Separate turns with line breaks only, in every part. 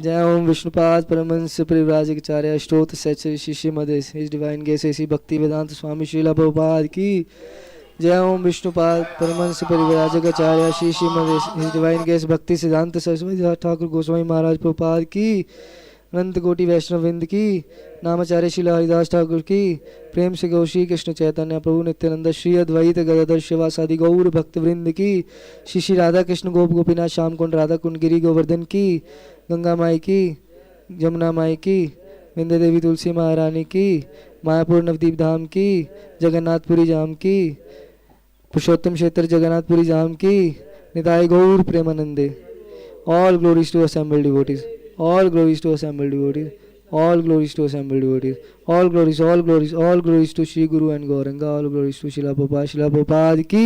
जय ओम विष्णुपाद परमहंस परिव्राजकाचार्य अष्टोत्तर सच शिष्य मध्य his divine guess ऐसी भक्ति वेदांत स्वामी श्रीला प्रभुपाद की जय ओम विष्णुपाद परमहंस परिव्राजकाचार्य शिष्य मध्य हिज डिवाइन गेस भक्ति सिद्धांत सरस्वती ठाकुर गोस्वामी महाराज प्रभुपाद की अनंत कोटि वैष्णव विंद की नामाचार्य श्रीला हरिदास ठाकुर की प्रेम से गौशी कृष्ण चैतन्य प्रभु नित्यानंद श्री अद्वैत गदाधर शिवासादि गौर भक्त वृंद की श्री श्री राधा कृष्ण गोप गोपीनाथ श्याम कुंड राधा कुंड गिरी गोवर्धन की गंगा माई की जमुना माई की विंध्य देवी तुलसी महारानी की मायापुर नवदीप धाम की जगन्नाथपुरी धाम की पुरुषोत्तम क्षेत्र जगन्नाथपुरी धाम की निताय गौर प्रेमानंदे all glories to assembled devotees all glories to assembled devotees all glories to assembled devotees all glories to Shri Guru and Gauranga all glories to Srila Prabhupada की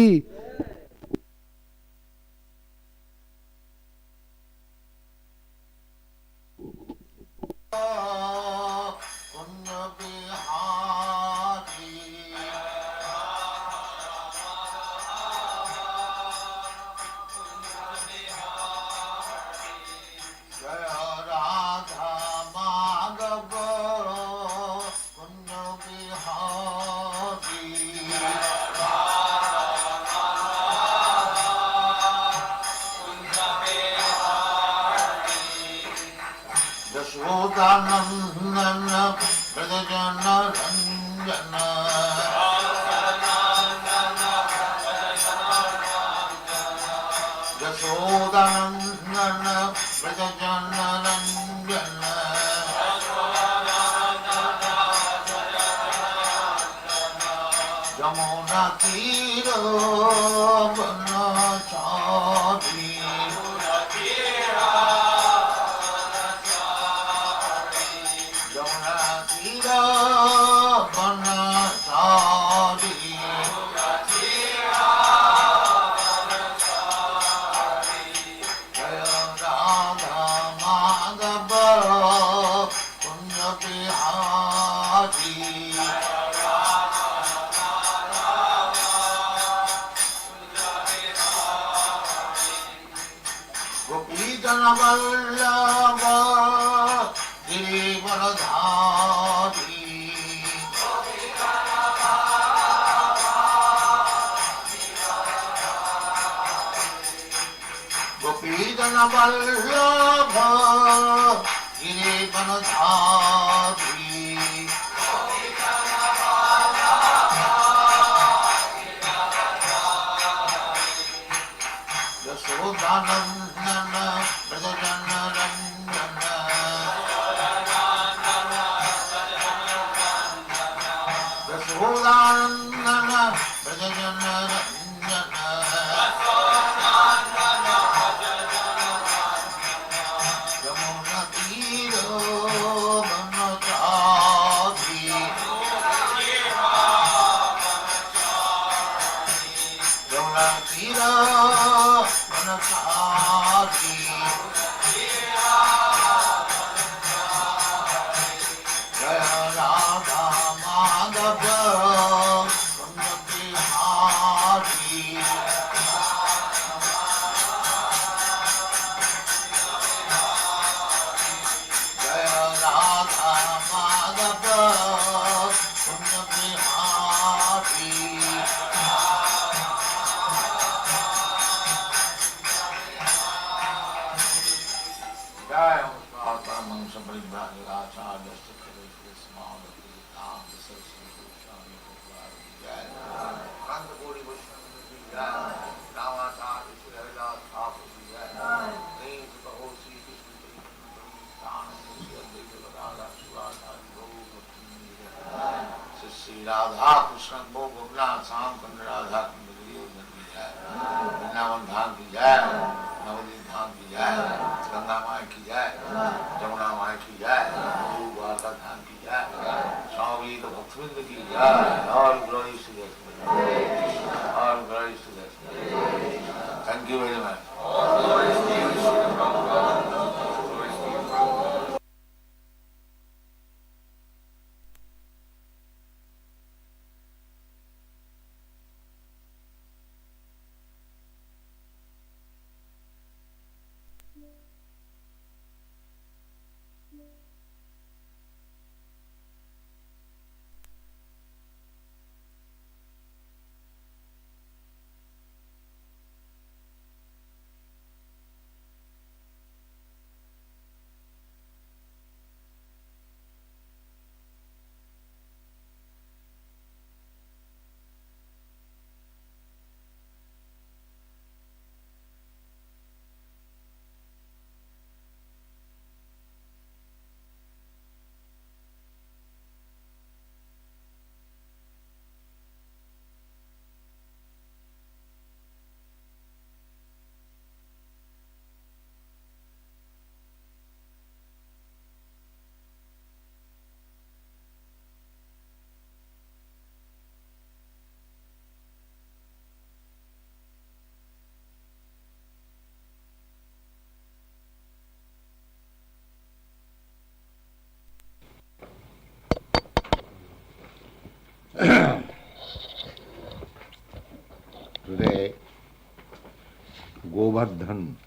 Govardhan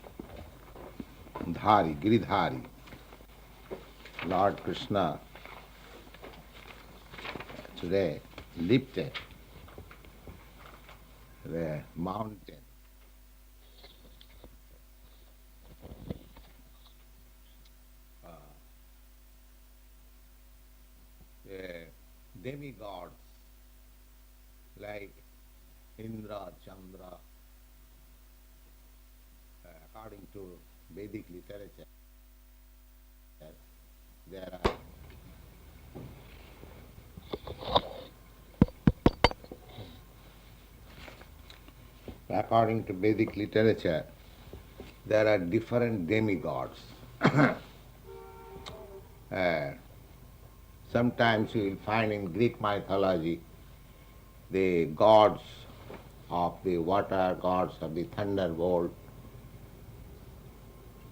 Dhari, Giridhari, Lord Krishna today lifted the mountain. The demigods like Indra, Chandra, according to Vedic literature, there are according to Vedic literature, there are different demigods. Sometimes you will find in Greek mythology the gods of the water, gods of the thunderbolt.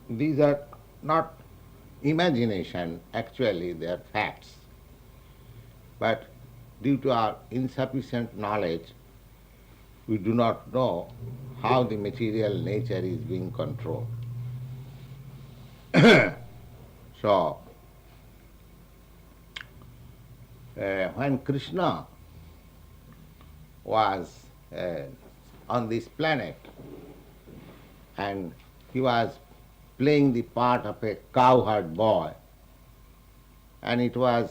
These are not imagination, actually they are facts. But due to our insufficient knowledge, we do not know how the material nature is being controlled. So, when Krishna was on this planet and he was playing the part of a cowherd boy, and it was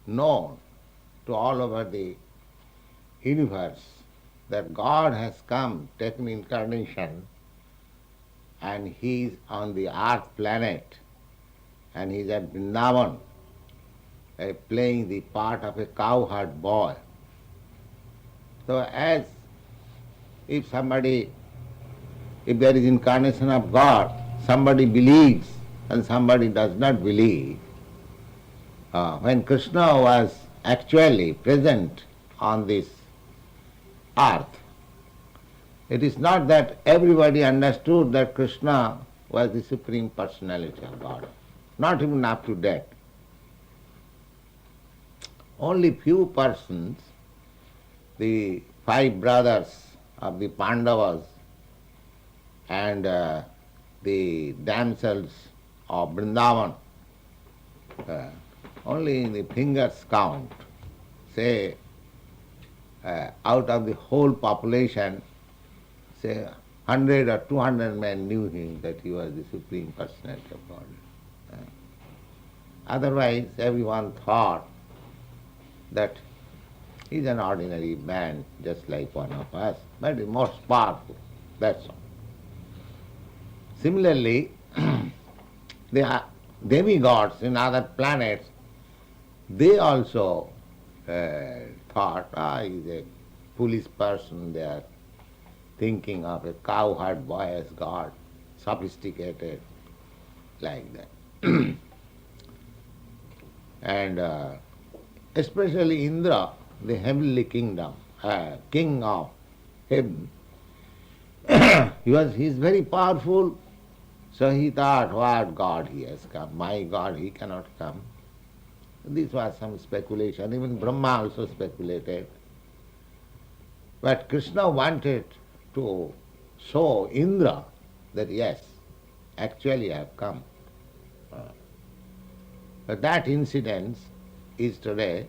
known to all over the universe that God has come, taken incarnation, and he is on the earth planet, and he is at Vrindavan, playing the part of a cowherd boy. So as if there is incarnation of God, somebody believes and somebody does not believe. When Krishna was actually present on this earth, it is not that everybody understood that Krishna was the Supreme Personality of God, not even up to date. Only few persons, the 5 brothers of the Pandavas and the damsels of Vrindavan, only in the fingers count, say out of the whole population, say 100 or 200 men knew him that he was the Supreme Personality of God. Otherwise, everyone thought that he's an ordinary man, just like one of us, but the most powerful, that's all. Similarly, the demigods in other planets, they also thought, he's a foolish person, they are thinking of a cowherd boy as God, sophisticated, like that. And especially Indra, the heavenly kingdom, king of heaven, he is very powerful, so he thought, what God he has come, my God he cannot come. This was some speculation, even Brahma also speculated. But Krishna wanted to show Indra that yes, actually I have come. But that incident is today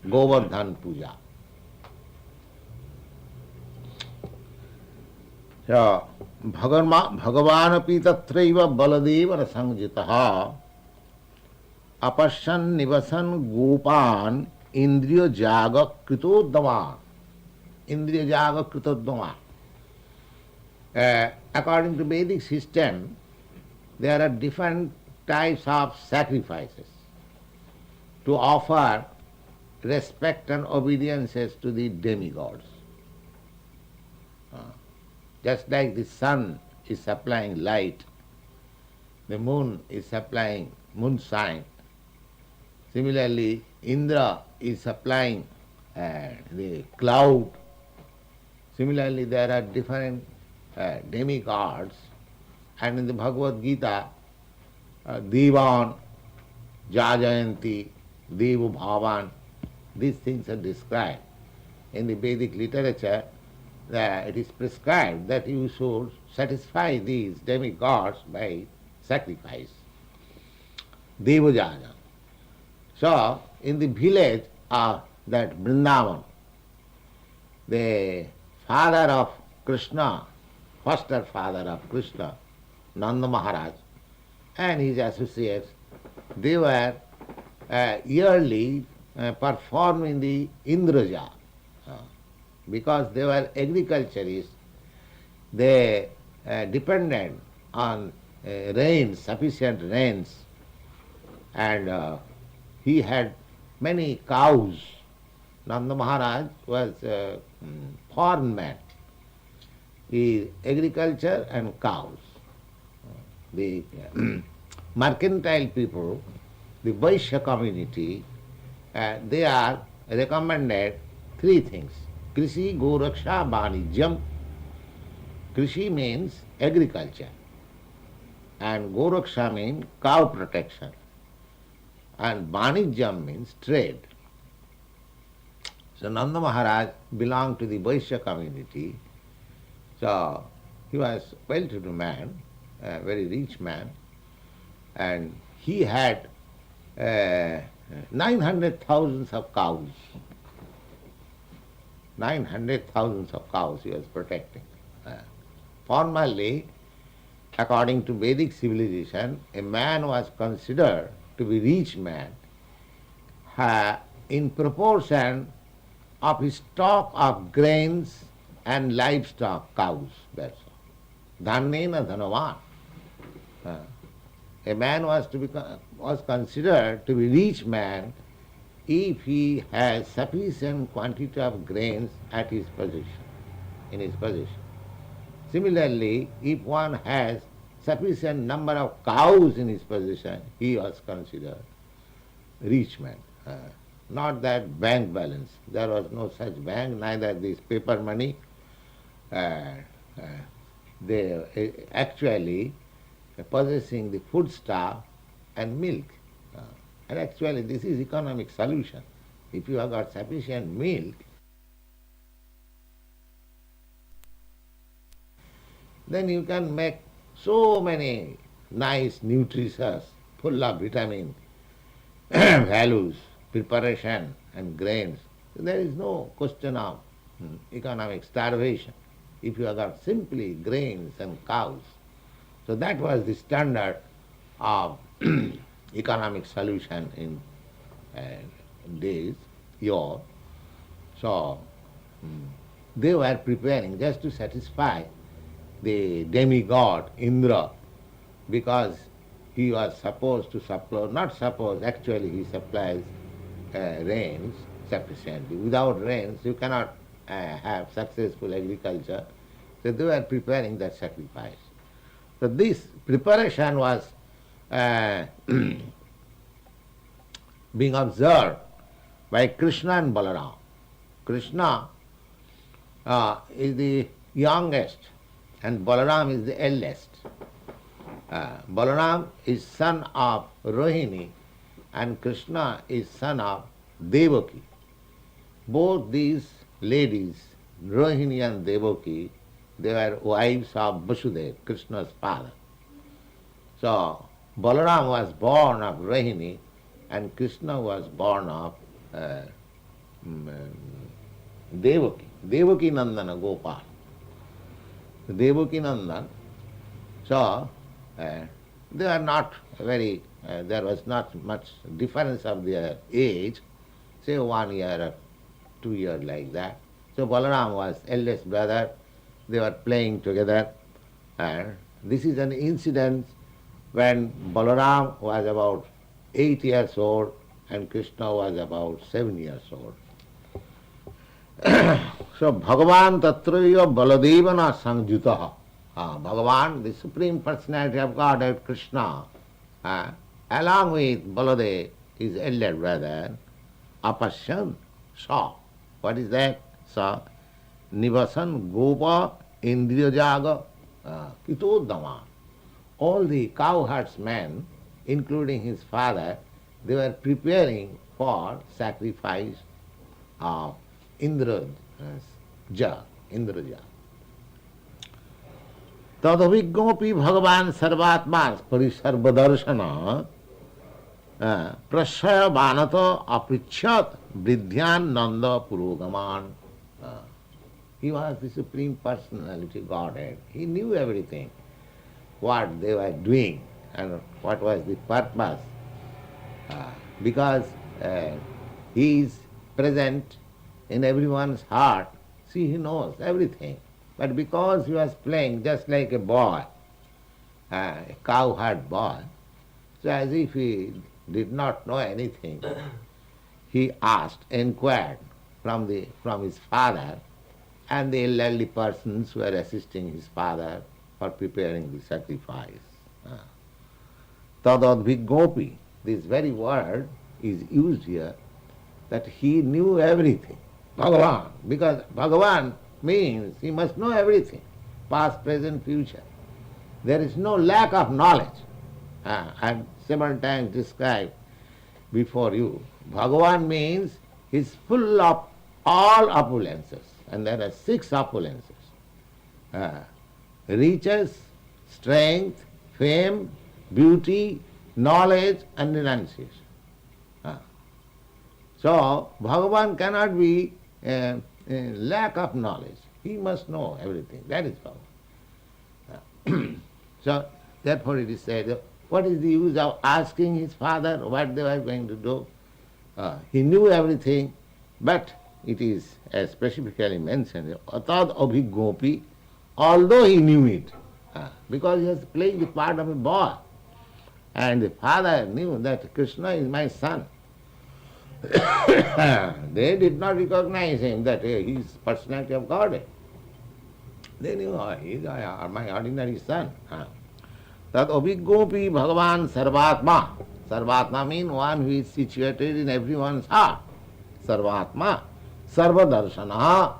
Govardhan Puja. So, Bhagavanapi tatraiva baladeva rasangjitaha apasyan nivasan gopan indriya jaga kritodama. Indriya jaga kritodama. According to Vedic system, there are different types of sacrifices to offer respect and obediences to the demigods. Just like the sun is supplying light, the moon is supplying moonshine. Similarly, Indra is supplying the cloud. Similarly, there are different demigods, and in the Bhagavad Gita, Devan, Jajayanti, Devu Bhavan, these things are described. In the Vedic literature, it is prescribed that you should satisfy these demigods by sacrifice. Devajana. So, in the village of that Vrindavan, the father of Krishna, foster father of Krishna, Nanda Maharaj, and his associates, they were yearly performing the Indraja. Because they were agriculturists, they depended on rains, sufficient rains, and he had many cows. Nanda Maharaj was a foreign man. He agriculture and cows. The mercantile people, the Vaishya community, they are recommended three things. Krishi, Goraksha, Vanijyam. Krishi means agriculture, and Goraksha means cow protection, and Vanijyam means trade. So Nanda Maharaj belonged to the Vaishya community, so he was a well-to-do man, a very rich man, and he had 900,000 of cows. 900,000 of cows he was protecting. Formerly, according to Vedic civilization, a man was considered to be rich man in proportion of his stock of grains and livestock, cows, that's all. Dhannena dhanavan. A man was considered to be rich man if he has sufficient quantity of grains at his possession, in his possession. Similarly, if one has sufficient number of cows in his possession, he was considered rich man. Not that bank balance. There was no such bank, neither this paper money. They actually possessing the foodstuff and milk. And actually this is economic solution. If you have got sufficient milk, then you can make so many nice, nutritious, full of vitamin values, preparation and grains. There is no question of economic starvation if you have got simply grains and cows. So that was the standard of economic solution in days, yore. So they were preparing just to satisfy the demigod Indra, because he was supposed to supply, not supposed, actually he supplies rains sufficiently. Without rains you cannot have successful agriculture. So they were preparing that sacrifice. So this preparation was being observed by Krishna and Balaram. Krishna is the youngest and Balaram is the eldest. Balaram is son of Rohini and Krishna is son of Devaki. Both these ladies, Rohini and Devaki, they were wives of Vasudeva, Krishna's father. So Balaram was born of Rohini and Krishna was born of Devaki. Devaki Nandana Gopal. Devaki Nandan. So they are not very, there was not much difference of their age, say 1 year or 2 years like that. So Balaram was eldest brother, they were playing together, and this is an incident when Balaram was about 8 years old and Krishna was about 7 years old. So Bhagavan Tatraya Baladevana Sangjutaha. Bhagavan, the Supreme Personality of Godhead, Krishna, along with Baladev, his elder brother, Apasyan, saw. What is that? Saw Nivasan Gopa Indriyajaga Kitodama. All the cowherdsmen, including his father, they were preparing for sacrifice of Indra's Indraja. Tadavignopi Bhagavan Sarvatma Parisarvadarshana Prashaya Banato Aprichyat Vidyan Nanda Purogaman. He was the Supreme Personality Godhead. He knew everything, what they were doing and what was the purpose. Because he is present in everyone's heart, see, he knows everything. But because he was playing just like a boy, a cowherd boy, so as if he did not know anything, he asked, inquired from his father and the elderly persons who were assisting his father for preparing the sacrifice. Tadadvigopi, this very word is used here, that he knew everything. Bhagavan, because Bhagavan means he must know everything, past, present, future. There is no lack of knowledge. I have several times described before you. Bhagavan means he is full of all opulences, and there are 6 opulences. Riches, strength, fame, beauty, knowledge and renunciation. So, Bhagavan cannot be lack of knowledge. He must know everything. That is Bhagavan. So, therefore it is said, what is the use of asking his father what they were going to do? He knew everything, but it is specifically mentioned, atad abhigopi, although he knew it, because he was playing the part of a boy. And the father knew that Krishna is my son. They did not recognize him that he is personality of Godhead. They knew he is my ordinary son. That abhigopi Bhagavan Sarvatma. Sarvatma means one who is situated in everyone's heart. Sarvatma. Sarvadarshana.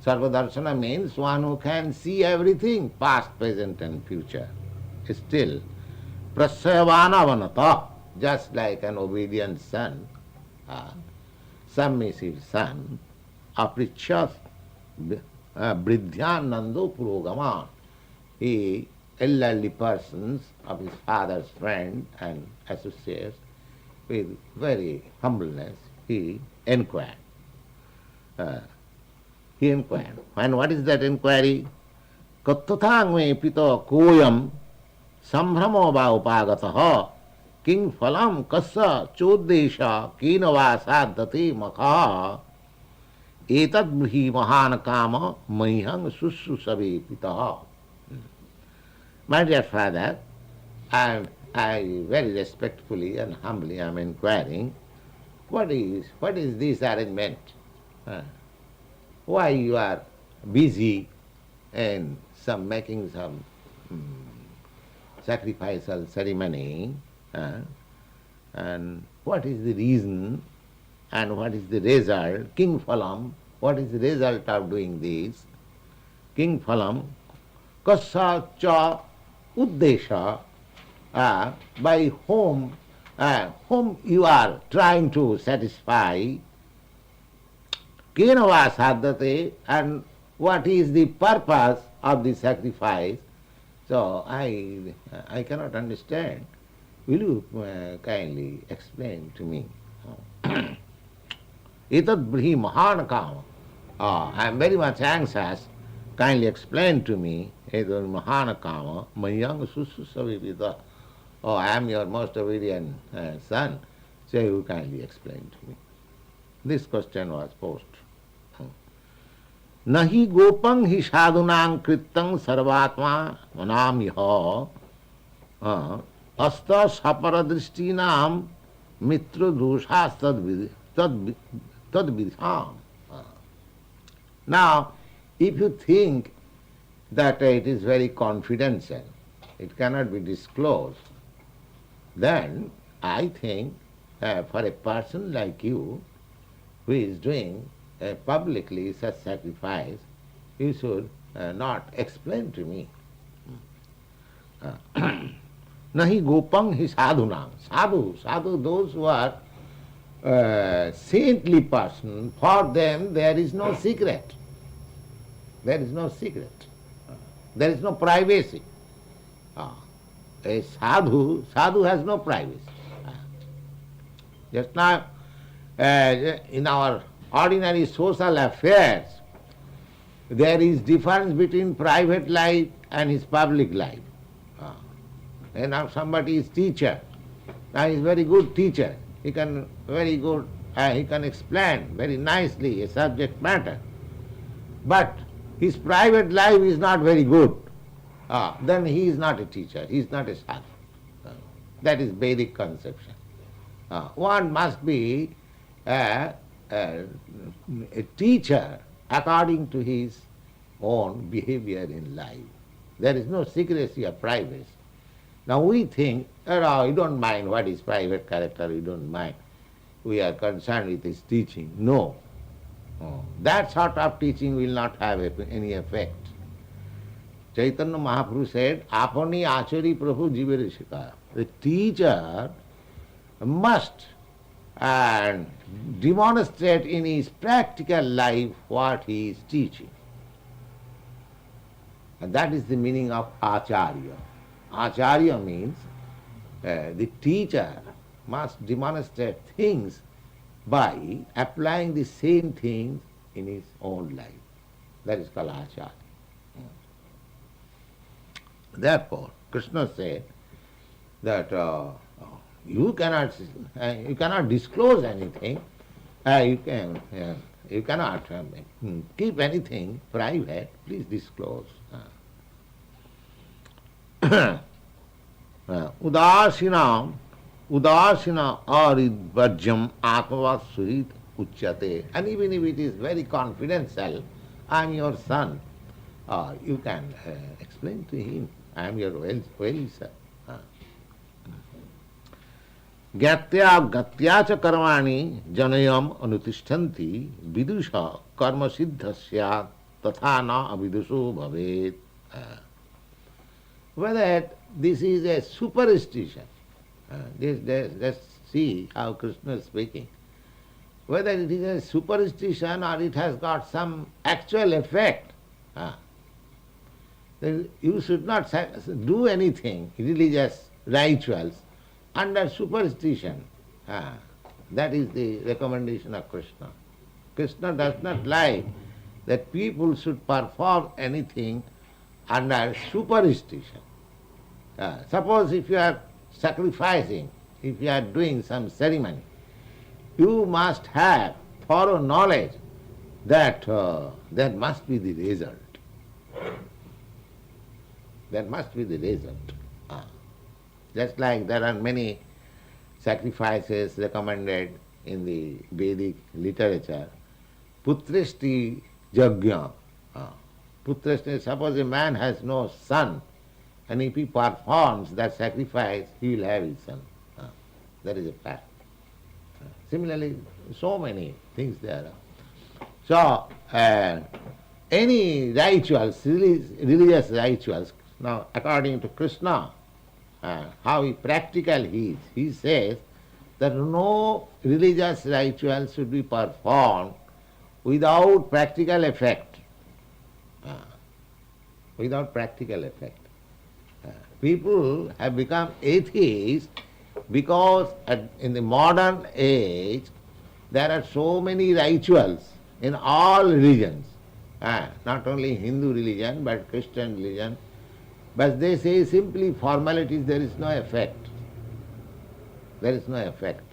Sarvadarshana means one who can see everything, past, present and future. Still, prasayavana vanata, just like an obedient son, submissive son, aprichyat bridhyanando purogama. He, elderly persons of his father's friend and associates, with very humbleness, he inquired. And what is that inquiry? Kattathangme pito koyam sambramo va upagataha king phalam kassa choddesha kinava sadhati makha etad bhi mahan kama mahang sussusavi pitaha. My dear father, I very respectfully and humbly am inquiring, what is this arrangement? Why you are busy in making some sacrificial ceremony, and what is the reason and what is the result? King Phalam, what is the result of doing this? King Phalam, kassa cha uddesha, by whom you are trying to satisfy, kenava sadhate, and what is the purpose of the sacrifice? So I cannot understand. Will you kindly explain to me? Etad brihi mahan kama. I am very much anxious. Kindly explain to me. Etad mahan kama mayang sussusavivita. Oh, I am your most obedient son. So you kindly explain to me. This question was posed. Nahi gopang hi sadhunang krittang sarvatma manam yaha asta saparadristinam mitra doshas tad vidham. Now, if you think that it is very confidential, it cannot be disclosed, then I think for a person like you who is doing publicly such sacrifice, you should not explain to me. Nahi gopang hi sadhunam. Sadhu, those who are saintly person, for them there is no secret. There is no secret. There is no privacy. A sadhu has no privacy. Just now, in our ordinary social affairs, there is difference between private life and his public life. And now somebody is teacher. Now he is very good teacher. He can he can explain very nicely a subject matter. But his private life is not very good. Then he is not a teacher. He is not a sadhu. That is Vedic conception. One must be a teacher according to his own behavior in life. There is no secrecy or privacy. Now we think, you don't mind what is private character, you don't mind. We are concerned with his teaching. No. That sort of teaching will not have any effect. Chaitanya Mahaprabhu said, Apani achari prabhu jivere shikha. The teacher must demonstrate in his practical life what he is teaching. And that is the meaning of acharya. Acharya means the teacher must demonstrate things by applying the same things in his own life. That is called acharya. Therefore, Krishna said that you cannot disclose anything. You cannot keep anything private. Please disclose. Udasina aridvajyam atmavad suhit uchyate. And even if it is very confidential, I am your son, you can explain to him, I am your well-wisher. Gyatya gatya karmani janayam anutishtanti vidusha karma siddhasya tatha na avidusho bhavet. Whether this is a superstition, let's see how Krishna is speaking. Whether it is a superstition or it has got some actual effect, then you should not do anything, religious rituals, under superstition. That is the recommendation of Krishna. Krishna does not like that people should perform anything under superstition. Suppose if you are sacrificing, if you are doing some ceremony, you must have thorough knowledge that there must be the result. There must be the result. Just like there are many sacrifices recommended in the Vedic literature. Putrishti jagya. Putrishti, suppose a man has no son, and if he performs that sacrifice, he will have his son. That is a fact. Similarly, so many things there are. So, any rituals, religious rituals, now according to Krishna, how practical he is, he says that no religious ritual should be performed without practical effect. Without practical effect. People have become atheists because in the modern age there are so many rituals in all religions, not only Hindu religion but Christian religion, but they say simply formalities, there is no effect. There is no effect.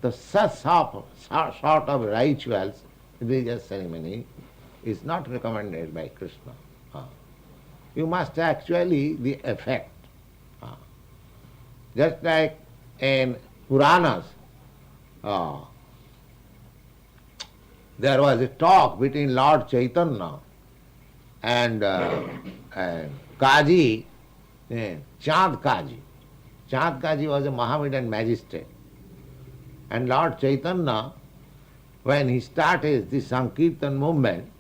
The such sort of rituals, religious ceremony, is not recommended by Krishna. You must actually the effect. Just like in Puranas, there was a talk between Lord Chaitanya and Kaji, Chand Kaji. Chand Kaji was a Mohammedan magistrate. And Lord Chaitanya, when he started the Sankirtan movement,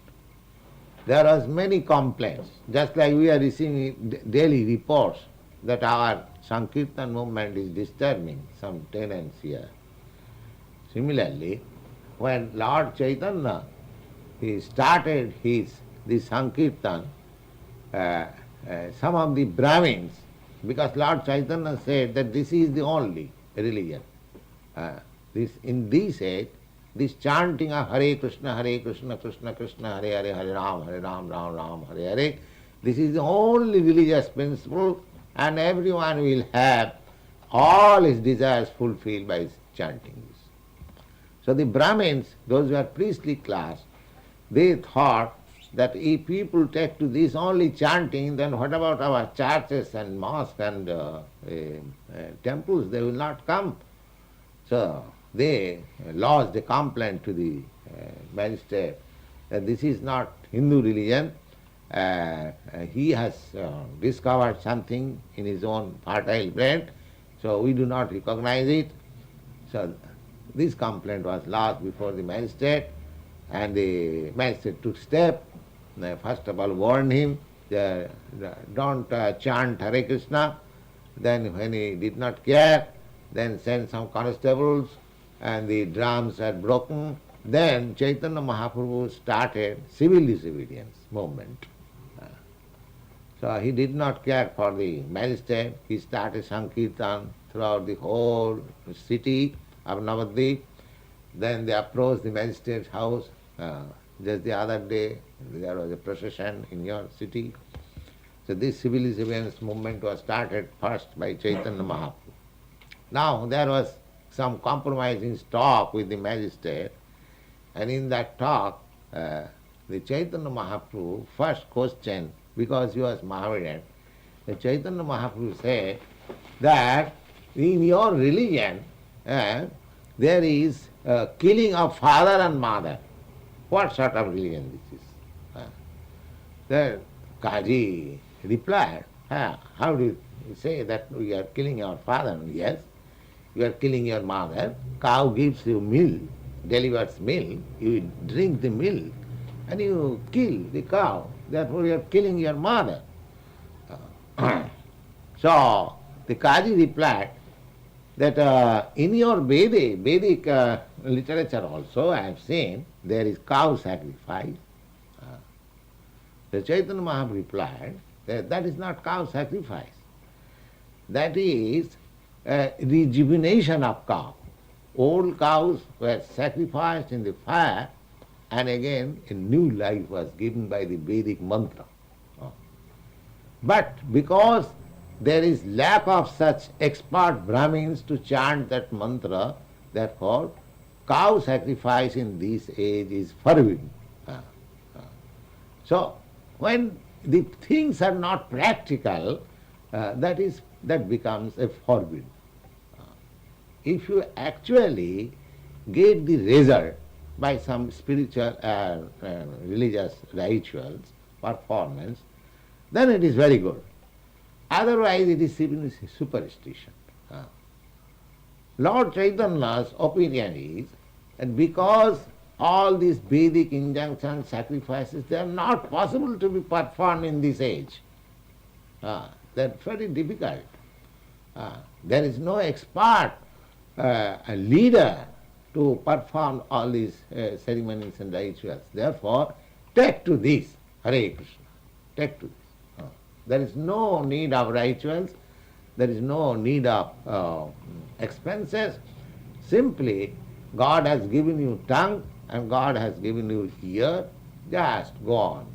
there was many complaints. Just like we are receiving daily reports that our Sankirtan movement is disturbing some tenants here. Similarly, when Lord Chaitanya he started his the Sankirtan, some of the Brahmins, because Lord Chaitanya said that this is the only religion. In this age, this chanting of Hare Krishna, Krishna Krishna, Hare Ram, Ram Ram, Hare Hare, this is the only religious principle, and everyone will have all his desires fulfilled by chanting this. So the Brahmins, those who are priestly class, they thought that if people take to this only chanting, then what about our churches and mosques and temples? They will not come. So they lodged a complaint to the magistrate that this is not Hindu religion. He has discovered something in his own fertile brain, so we do not recognize it. So this complaint was lodged before the magistrate, and the magistrate took step. First of all warned him, don't chant Hare Krishna. Then when he did not care, then sent some constables, and the drums had broken. Then Chaitanya Mahaprabhu started civil disobedience movement. So he did not care for the magistrate. He started Sankirtan throughout the whole city of Navadvip. Then they approached the magistrate's house. Just the other day, there was a procession in your city. So this civil disobedience movement was started first by Chaitanya Mahaprabhu. Now there was some compromising talk with the magistrate, and in that talk, the Chaitanya Mahaprabhu first questioned, because he was Mahavirian, the Chaitanya Mahaprabhu said that in your religion there is killing of father and mother. What sort of religion this is? The Kaji replied, how do you say that we are killing your father? Yes, you are killing your mother. Cow gives you milk, delivers milk, you drink the milk, and you kill the cow. Therefore you are killing your mother. So the Kaji replied that in your Vedic literature also, I have seen, there is cow sacrifice. The Chaitanya Mahaprabhu replied that that is not cow sacrifice. That is rejuvenation of cow. Old cows were sacrificed in the fire, and again a new life was given by the Vedic mantra. But because there is lack of such expert Brahmins to chant that mantra, therefore cow sacrifice in this age is forbidden. So when the things are not practical, that becomes a forbidden. If you actually get the result by some spiritual religious rituals, performance, then it is very good. Otherwise it is simply superstition. Lord Chaitanya's opinion is that because all these Vedic injunctions, sacrifices, they are not possible to be performed in this age. They are very difficult. There is no expert a leader to perform all these ceremonies and rituals. Therefore, take to this, Hare Krishna, take to this. There is no need of rituals, there is no need of expenses. Simply, God has given you tongue and God has given you ear. Just go on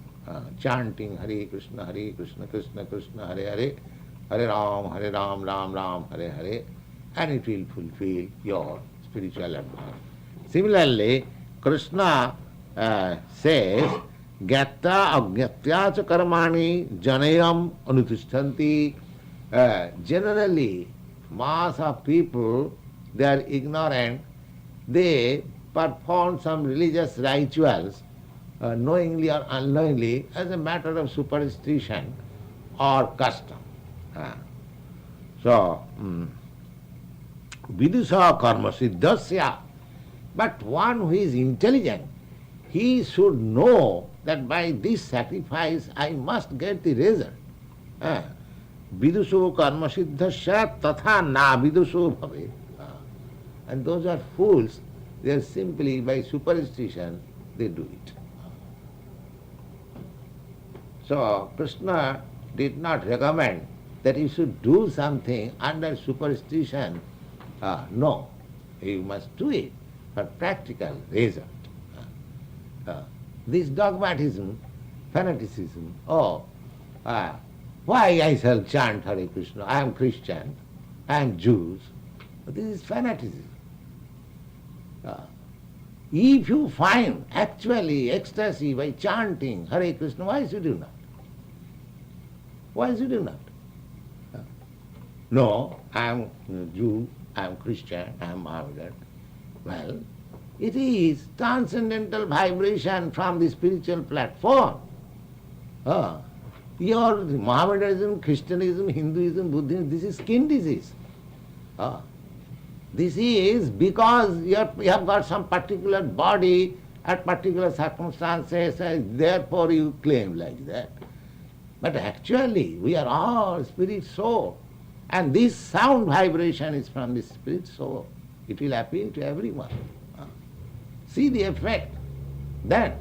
chanting Hare Krishna, Krishna Krishna, Hare Hare, Hare Ram, Ram Ram, Hare Hare, and it will fulfill your spiritual advance. Similarly, Krishna says, Gyatya agyatya cha karmani janayam anutishtanti. Generally, mass of people, they are ignorant. They perform some religious rituals, knowingly or unknowingly, as a matter of superstition or custom. So, vidusa karma siddhasya. But one who is intelligent, he should know that by this sacrifice I must get the result. Viduso karma siddhasya tatha na viduso bhave. And those are fools, they are simply by superstition they do it. So Krishna did not recommend that you should do something under superstition. No, you must do it for practical result. This dogmatism, fanaticism, why I shall chant Hare Krishna, I am Christian, I am Jews. This is fanaticism. If you find actually ecstasy by chanting Hare Krishna, why should you not? Why should you not? No, I am Jew, I am Christian, I am Mohammedan. Well, it is transcendental vibration from the spiritual platform. Your Mohammedanism, Christianism, Hinduism, Buddhism, this is skin disease. This is because you have got some particular body at particular circumstances, and therefore you claim like that. But actually, we are all spirit soul. And this sound vibration is from the spirit soul. It will appeal to everyone. See the effect. Then,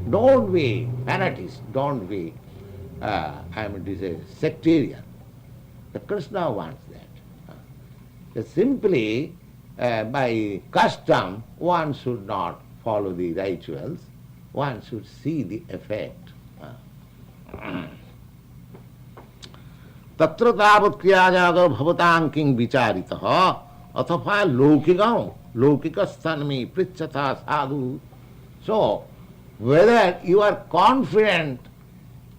don't be fanatist, don't be, sectarian. The Krishna wants that. Simply, by custom, one should not follow the rituals, one should see the effect. तत्र तावत् क्रियाजाग भवतां किं विचारितः अथवा लौकिक स्थान में पृच्छता साधु. So, whether you are confident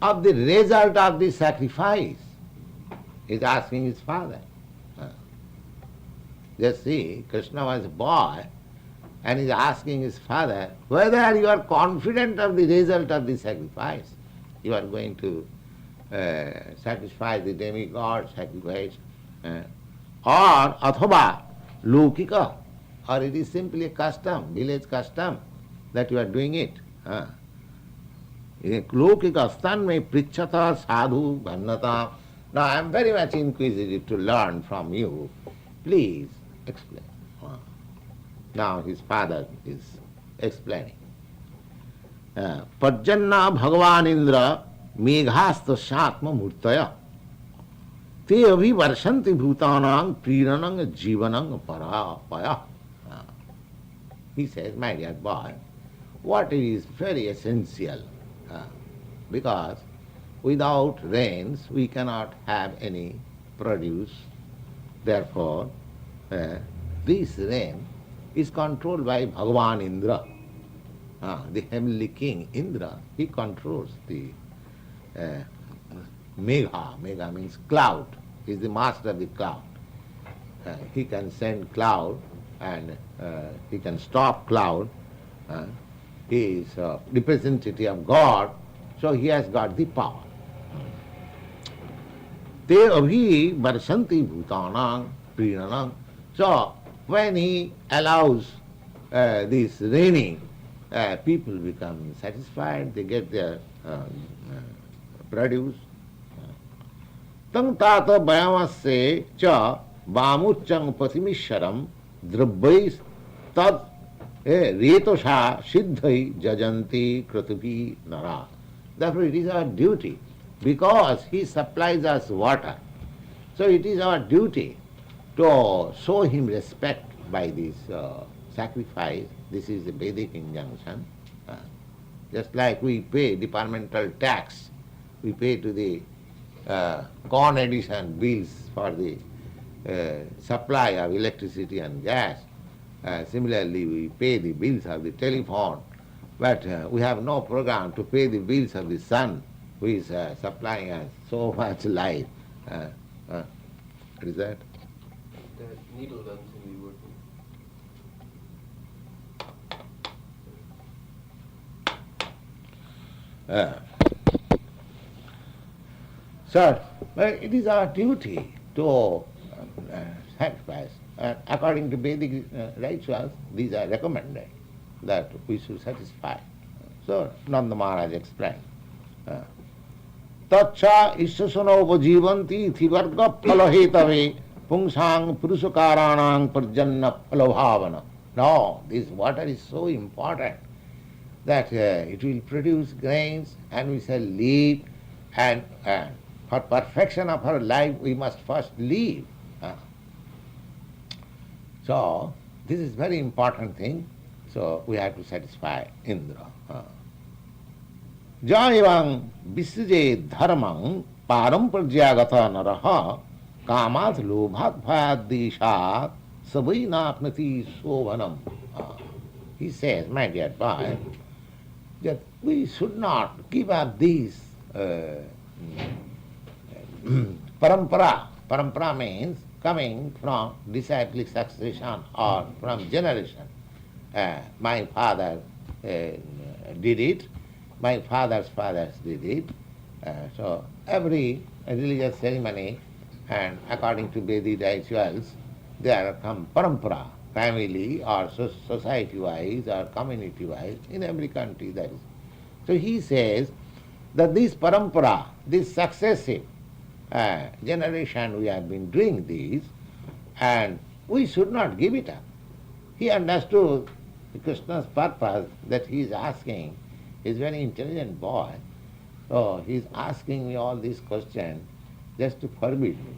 of the result of the sacrifice, is asking his father. Just see, Krishna was a boy and is asking his father whether you are confident of the result of the sacrifice. You are going to satisfy the demigod, sacrifice, or athava lokika, or it is simply a custom, village custom, that you are doing it. Lokika stan me prichata sadhu bhannata. Now I am very much inquisitive to learn from you. Please explain. Now his father is explaining. Parjanna Bhagavan Indra मेघास्त सात्म मूर्तय ते अभिवर्षन्ति भूतानां प्रीणनं जीवनं परापय. He says, my dear boy, water is very essential because without rains we cannot have any produce. Therefore, this rain is controlled by Bhagavan Indra, the heavenly king Indra. He controls the Megha. Megha means cloud. He is the master of the cloud. He can send cloud and he can stop cloud. He is a representative of God, so he has got the power. Te abhi varsanti bhutanang prinanang. So when he allows this raining, people become satisfied, they get their produce. Tang tata bayamasya cha vamuchang patimisharam drabbais tad retosha siddhai jajanti kratubi nara. Therefore it is our duty, because he supplies us water. So it is our duty to show him respect by this sacrifice. This is the Vedic injunction. Just like we pay departmental tax, we pay to the corn addition bills for the supply of electricity and gas. Similarly, we pay the bills of the telephone, but we have no program to pay the bills of the sun, who is supplying us so much light. What is that?
The needle guns will be working.
So, it is our duty to sacrifice. According to Vedic rituals, these are recommended that we should satisfy. So, Nanda Maharaj explained. Tacha ishasanopajivanti thivarga phalahetave pungsang purushakaranang parjanna phalabhavana. No, this water is so important that it will produce grains and we shall live, and for perfection of our life we must first live. So this is very important thing. So we have to satisfy Indra. Jayavang visuje dharmang paramparjagata naraha kamat lobhat bhayad deshat savai napnati sovanam. He says, my dear boy, that we should not give up these parampara. Parampara means coming from disciplic succession or from generation. My father did it, my father's fathers did it. So every religious ceremony, and according to Vedic rituals, there come parampara, family or society-wise or community-wise, in every country there is. So he says that this parampara, this successive generation, we have been doing this, and we should not give it up. He understood Krishna's purpose that he is asking. He is a very intelligent boy. So he is asking me all these questions just to forbid me.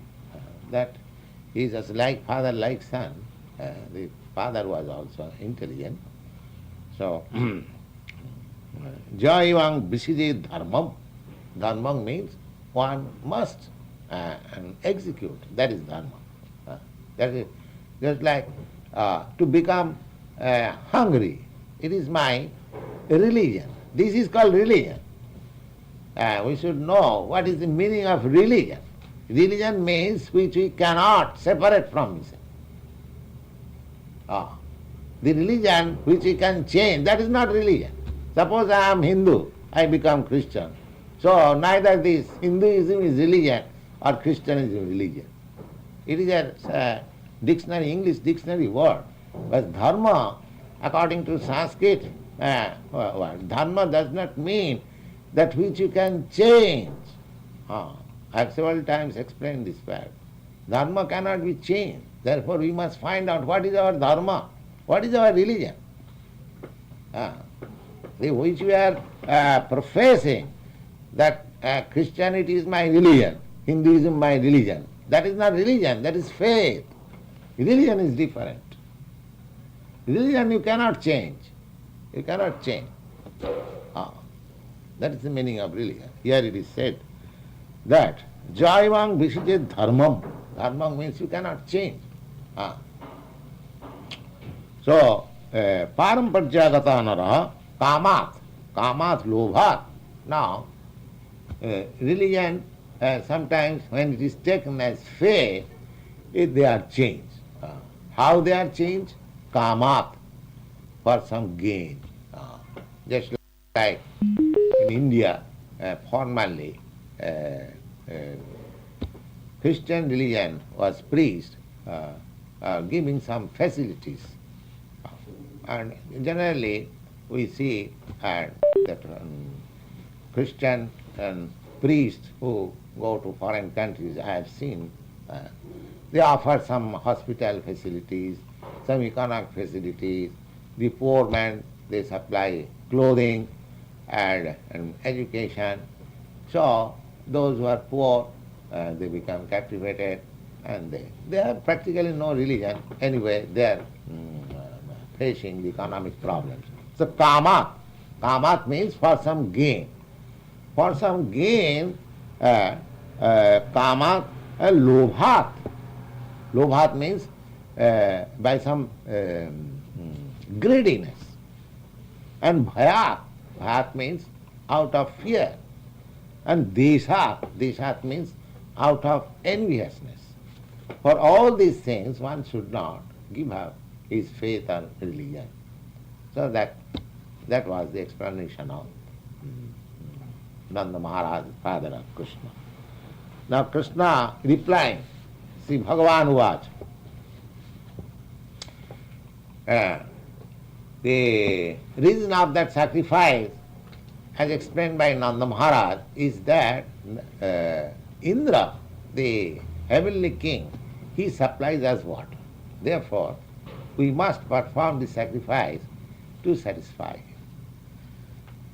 That he is just like father, like son. The father was also intelligent. So, Jayavang visije dharmam. Dharmam means one must execute. That is dharma. That is just like to become hungry. It is my religion. This is called religion. We should know what is the meaning of religion. Religion means which we cannot separate from each other. The religion which we can change, that is not religion. Suppose I am Hindu, I become Christian. So neither this Hinduism is religion or Christianism is religion. It is a dictionary, English dictionary word. But dharma, according to Sanskrit word, dharma does not mean that which you can change. I have several times explained this fact. Dharma cannot be changed. Therefore we must find out what is our dharma, what is our religion. Which we are professing that Christianity is my religion, Hinduism my religion. That is not religion, that is faith. Religion is different. Religion you cannot change. You cannot change. That is the meaning of religion. Here it is said that Jayavang visije dharmam. Dharmam means you cannot change. So, paramparjagata nara kamat. Kamat lobhat. Now, religion sometimes when it is taken as faith, they are changed. How they are changed? Kamat, for some gain. Just like in India, formerly, Christian religion was preached, giving some facilities. And generally we see that Christian priests who go to foreign countries, I have seen, they offer some hospital facilities, some economic facilities. The poor man, they supply clothing and education. So those who are poor, they become captivated, and they have practically no religion. Anyway, they are facing the economic problems. So kamat means for some gain. For some gain, kamat, lobhat. Lobhat means by some greediness. And bhayat means out of fear. And deshat means out of enviousness. For all these things one should not give up his faith and religion. So that was the explanation of Nanda Maharaj, father of Krishna. Now Krishna replying, see Bhagavan Uvach. The reason of that sacrifice, as explained by Nanda Maharaj, is that Indra, the heavenly king, he supplies us water. Therefore, we must perform the sacrifice to satisfy him.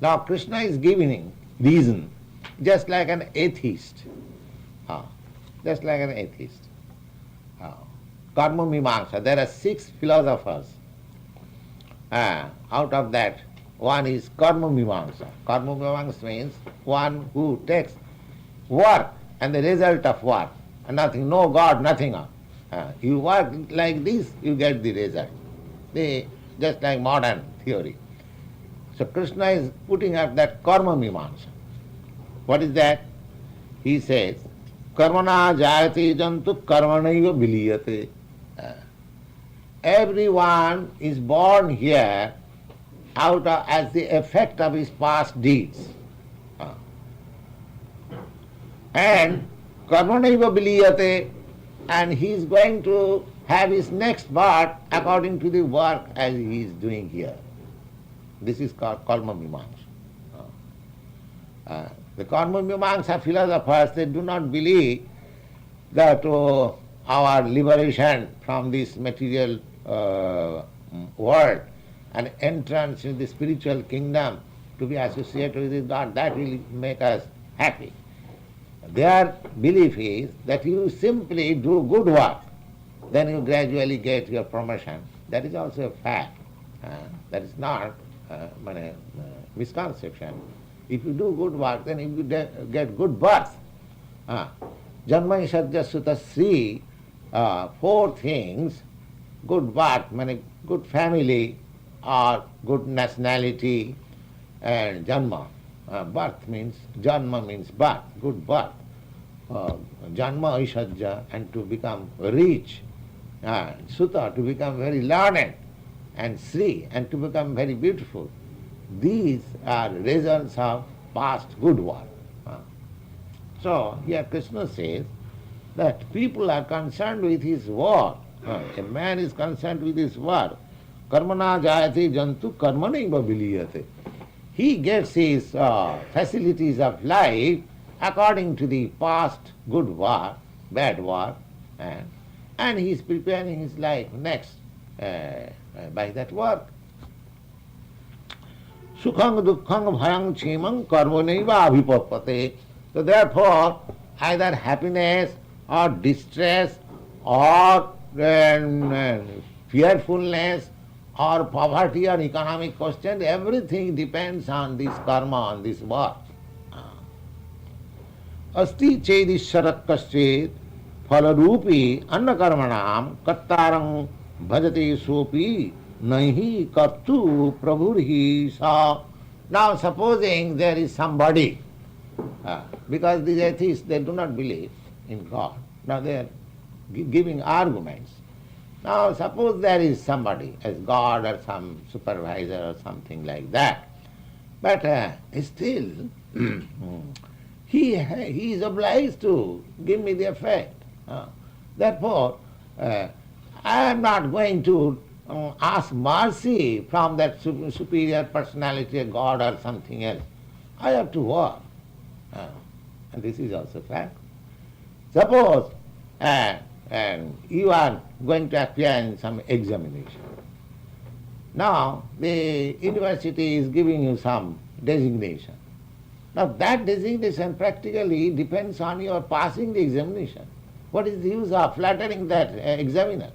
Now Krishna is giving reason, just like an atheist. Just like an atheist. Karma Mimamsa, there are 6 philosophers. Out of that, one is Karma Mimamsa. Karma Mimamsa means one who takes work and the result of work. And nothing, no God, nothing. You work like this, you get the result. Just like modern theory. So Krishna is putting up that Karma Mimamsa. What is that? He says, Karmana jayate jantu karmanaiva viliyate. Everyone is born here out of, as the effect of his past deeds. And karmanaiva viliyate, and he is going to have his next birth according to the work as he is doing here. This is called Karma Mimamsa. The Karma Mimamsa philosophers, they do not believe that our liberation from this material world and entrance in the spiritual kingdom to be associated with God, that will make us happy. Their belief is that you simply do good work, then you gradually get your promotion. That is also a fact. That is not misconception. If you do good work, then you get good birth. Janma Ishadya Sutta Sri, 4 things, good birth, good family or good nationality, and janma. Birth means, janma means birth, good birth. Janma Ishadya, and to become rich. Sutta, to become very learned, and Sri, and to become very beautiful. These are results of past good work. So here Krishna says that people are concerned with his work. A man is concerned with his work. Karmana jayate jantu karmanaiva viliyate. He gets his facilities of life according to the past good work, bad work, and he is preparing his life next by that work. Sukhang dukkhang bhayang chimang karmanaiva abhipappate. So therefore, either happiness or distress or fearfulness or poverty or economic question, everything depends on this karma, on this work. Asti chedisharak kaschet phalarupi annakarmanam kattarang bhajate sopi nahi kartu prabhurhi sa. Now supposing there is somebody, because these atheists, they do not believe in God. Now they are giving arguments. Now suppose there is somebody as God or some supervisor or something like that, but still he is obliged to give me the effect. Therefore, I am not going to ask mercy from that superior personality, a God or something else. I have to work. And this is also fact. Suppose you are going to appear in some examination. Now the university is giving you some designation. Now that designation practically depends on your passing the examination. What is the use of flattering that examiner?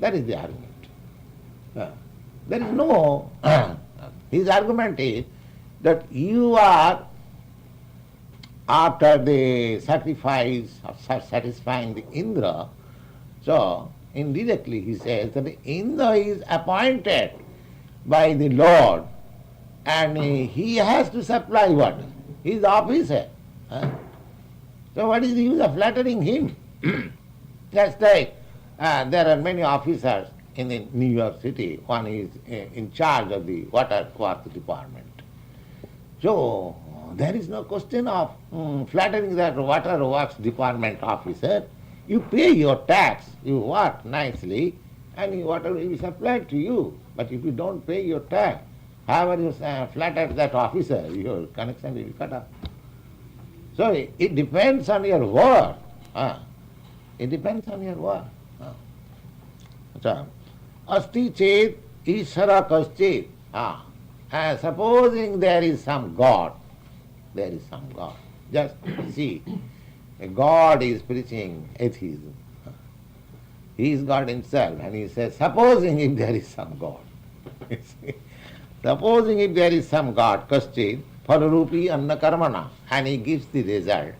That is the argument. There is no... his argument is that you are, after the sacrifice of satisfying the Indra, so indirectly he says that the Indra is appointed by the Lord and he has to supply what? He is the officer. So what is the use of flattering him? Just like there are many officers in the New York City. One is in charge of the water works department. So there is no question of flattering that water works department officer. You pay your tax, you work nicely, and water will be supplied to you. But if you don't pay your tax, however you flatter that officer, your connection will be cut off. So it depends on your work. It depends on your work. So, asti chet ishara kaschet. Supposing there is some God, there is some God. Just see, a God is preaching atheism. He is God himself, and he says, supposing if there is some God. Supposing if there is some God, kaschit, phalarupi anna karmana, and he gives the result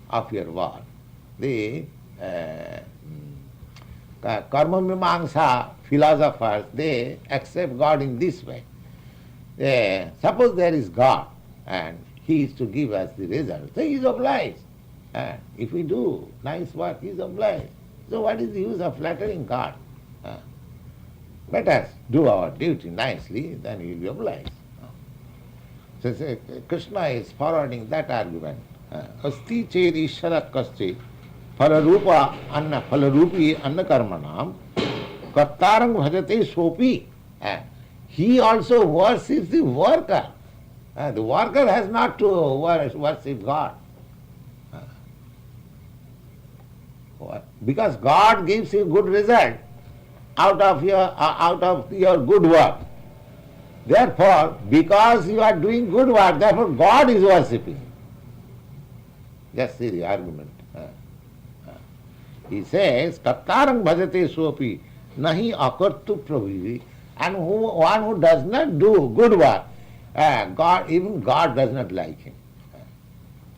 of your work. The karma mimamsa philosophers, they accept God in this way. Suppose there is God, and he is to give us the result, so he is obliged. If we do nice work, he is obliged. So what is the use of flattering God? Let us do our duty nicely, then he will be obliged. So Krishna is forwarding that argument. Asti ched ishara kaschit phalarupa anna phalarupi anna karmanam kartarang bhajate sopi. He also worships the worker. The worker has not to worship God. Because God gives you good result out of your good work. Therefore, because you are doing good work, therefore God is worshipping. Just see the argument. He says, Tattarang bhajate sopi nahi akartu prabhivi. And one who does not do good work, even God does not like him.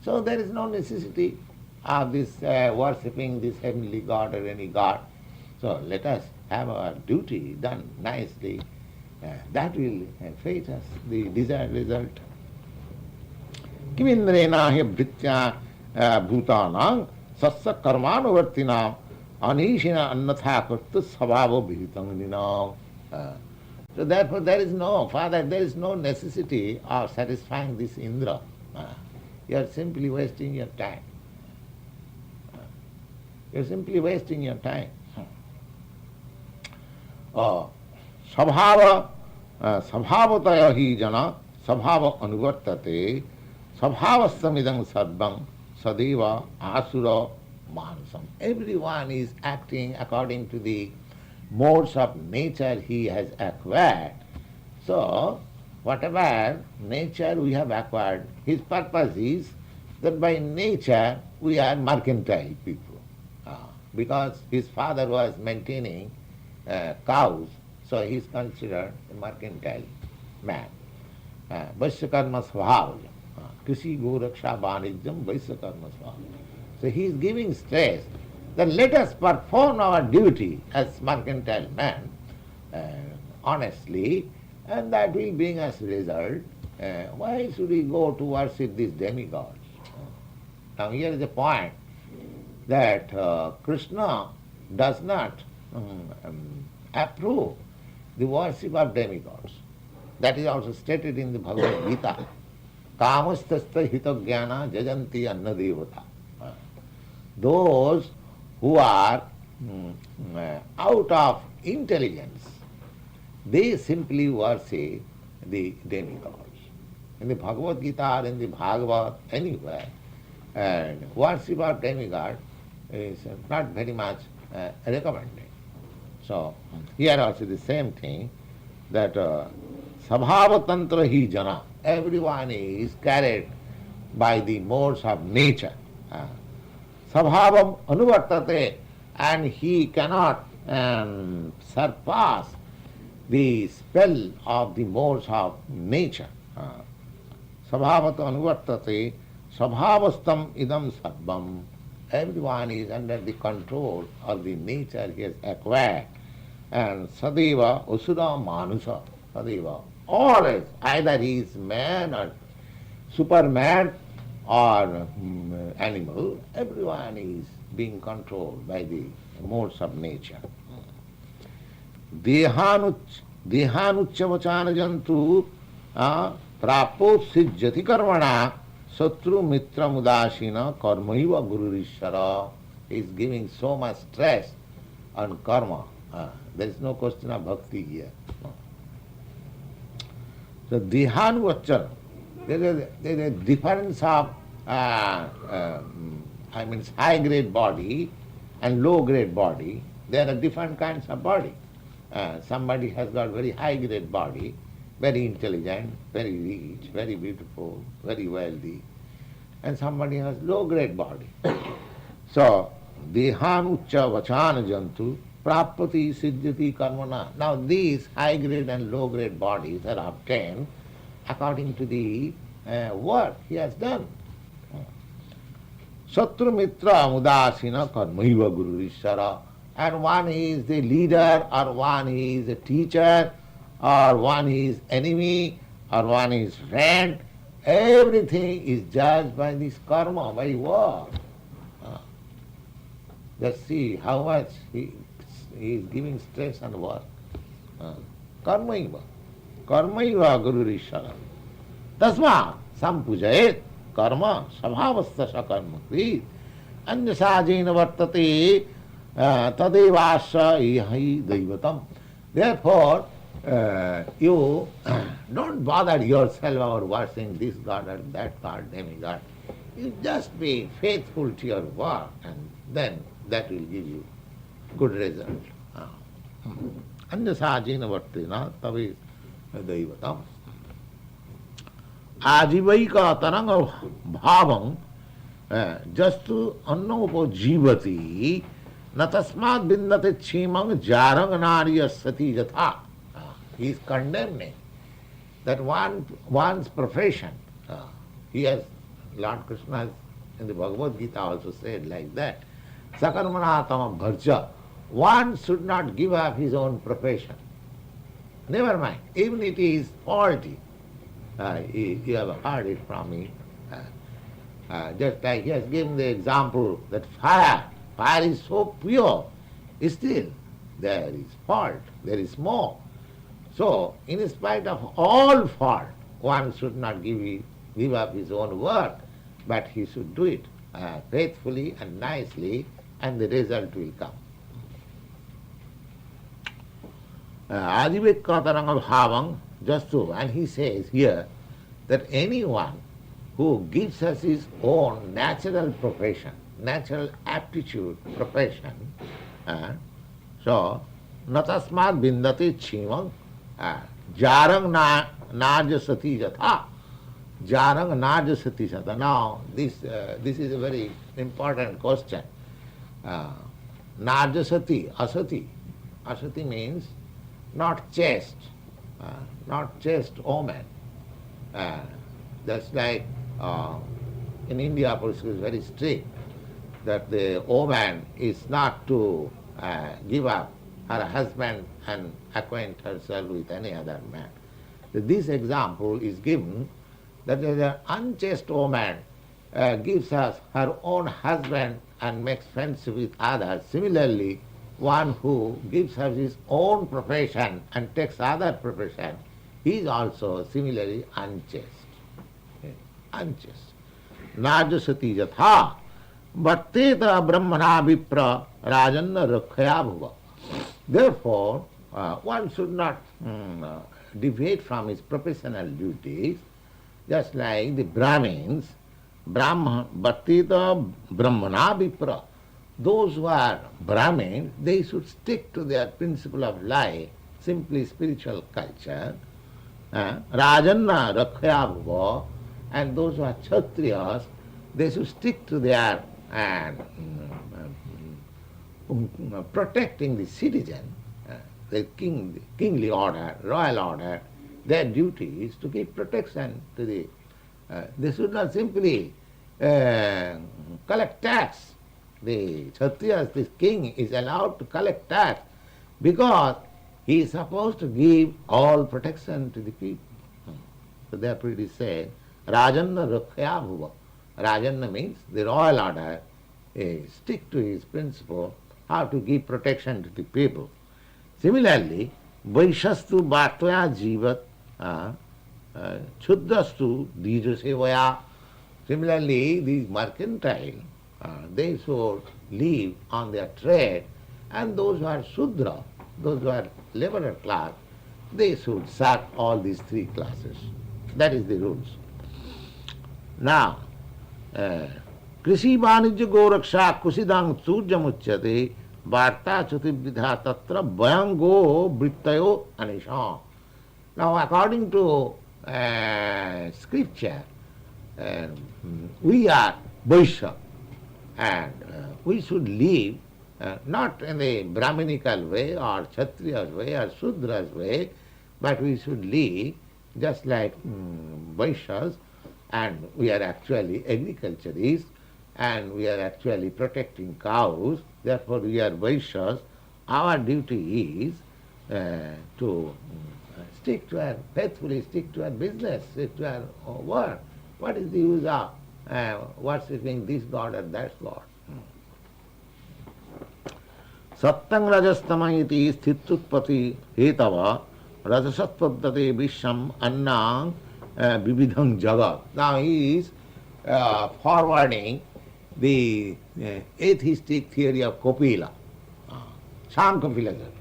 So there is no necessity of this worshipping this heavenly God or any God. So let us have our duty done nicely. That will fetch us the desired result. Kimindrena hi bhritya bhutanam sassa karmanuvartinam anishina annatha kartu sabhava bhitanginam. So therefore there is no necessity of satisfying this Indra. You are simply wasting your time. You are simply wasting your time. Sabhava sabhavataya hi jana sabhava anuvartate sabhavastamidam sadvam sadeva asura manasam. Everyone is acting according to the modes of nature he has acquired. So, whatever nature we have acquired, his purpose is that by nature we are mercantile people. Because his father was maintaining cows, so he is considered a mercantile man. Vaisyakarma svabhava. Krishi goraksha vanijyam vaisyakarma svabhava. So he is giving stress that let us perform our duty as mercantile man honestly, and that will bring us result. Why should we go to worship these demigods? Now here is the point that Krishna does not approve the worship of demigods. That is also stated in the Bhagavad Gita. Kamastasta hitagyana jajanti anna devata. Those who are out of intelligence, they simply worship the demigods. In the Bhagavad Gita or in the Bhagavad, anywhere, and worship of demigod is not very much recommended. So here also the same thing, that sabhavatantra hi jana, everyone is carried by the modes of nature. Sabhavam anuvartate, and he cannot surpass the spell of the modes of nature. Sabhavata anuvartate, sabhavastam idam sarvam. Everyone is under the control of the nature he has acquired. And sadeva usura manusa, sadeva, always, either he is man or superman or animal, everyone is being controlled by the modes of nature. Dehanuchyavachana jantu prapo sijjati karmana satru mitra mudashina karmaiva gururishara. He is giving so much stress on karma. There is no question of bhakti here. So dehanuvachana, there is a difference of high grade body and low grade body. There are different kinds of body. Somebody has got very high grade body, very intelligent, very rich, very beautiful, very wealthy, and somebody has low-grade body. So, dehan ucca vachana jantu prapati siddhati karmana. Now these high-grade and low-grade bodies are obtained according to the work he has done. Satru mitra mudasina karmaiva guru ishara. And one is the leader, or one is a teacher, or one is enemy, or one is friend. Everything is judged by this karma, by work. Just see how much he is giving stress on work. Karmaiva. Karmaiva guru rishara. Tasma sampujayet karma sabhavastha sakarma krit. Anyasajena vartate tadevasya ihi daivatam. Therefore, you don't bother yourself over worshipping this god or that god, demigod. You just be faithful to your work, and then that will give you good result. Anyasajena vartina tavi daivatam. Ajivaika taranga bhavam jastu annopo jivati natasmat bindate chimang jarang narya sati jatha. He is condemning that one's profession. Lord Krishna has in the Bhagavad Gita also said like that. Sakarmanatama bharja. One should not give up his own profession. Never mind, even it is faulty. You have heard it from me. Just like he has given the example that fire is so pure, still there is fault, there is smoke. So, in spite of all fault, one should not give up his own work, but he should do it faithfully and nicely, and the result will come. Adivekkataranga bhavang jastu, and he says here that anyone who gives us his own natural profession, natural aptitude profession, so natasmat bindate chimang jarang narjasati jatha. Jarang narjasati jatha. Now, this is a very important question. Narjasati, asati. Asati means not chaste woman. That's like in India, policy is very strict that the woman is not to give up her husband and acquaint herself with any other man. This example is given that an unchaste woman gives us her own husband and makes friendship with others. Similarly, one who gives us his own profession and takes other profession, he is also similarly unchaste. Unchaste. Narjasati jatha bhatteta brahmana vipra rajanna rakhaya bhuva. Therefore, one should not deviate from his professional duties, just like the Brahmins, bhatteta brahmana vipra. Those who are Brahmins, they should stick to their principle of life, simply spiritual culture. Rajanna rakhaya bhuva. And those who are Kshatriyas, they should stick to their protecting the citizen, the kingly order, royal order. Their duty is to give protection to the... they should not simply collect tax. The Kshatriyas, this king, is allowed to collect tax because he is supposed to give all protection to the people. So therefore it is said, Rajanna rakhaya bhuva. Rajanna means the royal order stick to his principle how to give protection to the people. Similarly, Vaishastu bhattvaya jivat chudrastu dijasevaya. Similarly, these mercantile, they should live on their trade, and those who are Shudra, those who are laborer class, they should serve all these three classes. That is the rules. Now, Krishi Vanijya Goraksha Kusidang Surjamuchyate Varta Chutividha Tatra Bhayango Brittayo Anisham. Now, according to scripture, we are Vaishya, and we should live not in a Brahminical way or Kshatriya's way or Sudra's way, but we should live just like Vaishyas, and we are actually agriculturists, and we are actually protecting cows, therefore we are Vaishyas. Our duty is to stick to our, faithfully stick to our business, stick to our work. What is the use of worshipping this god or that god? Sattang rajastama iti sthitutpati hetava rajasatpaddate visham annang vividhang jagat. Now he is forwarding the atheistic theory of Kapila, Sankhya philosophy.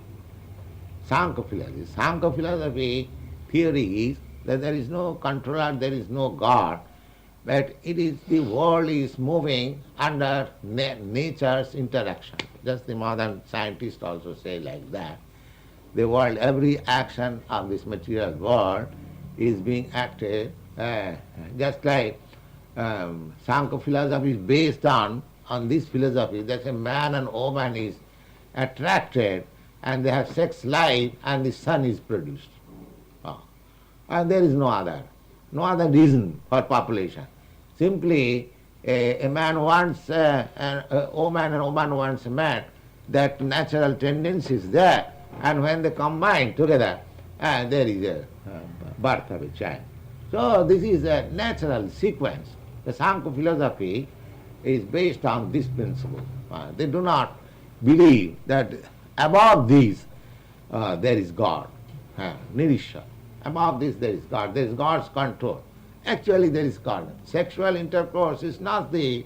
Sankhya philosophy theory is that there is no controller, there is no God, but it is the world is moving under nature's interaction. Just the modern scientists also say like that. The world, every action of this material world is being acted just like Sankhya philosophy is based on this philosophy that a man and woman is attracted and they have sex life and the son is produced. And there is no other reason for population. Simply a man wants a woman and a woman wants a man. That natural tendency is there, and when they combine together, there is a birth of a child. So this is a natural sequence. The Sankhya philosophy is based on this principle. They do not believe that above this there is God, Nirisha. Above this there is God. There is God's control. Actually there is God. Sexual intercourse is not the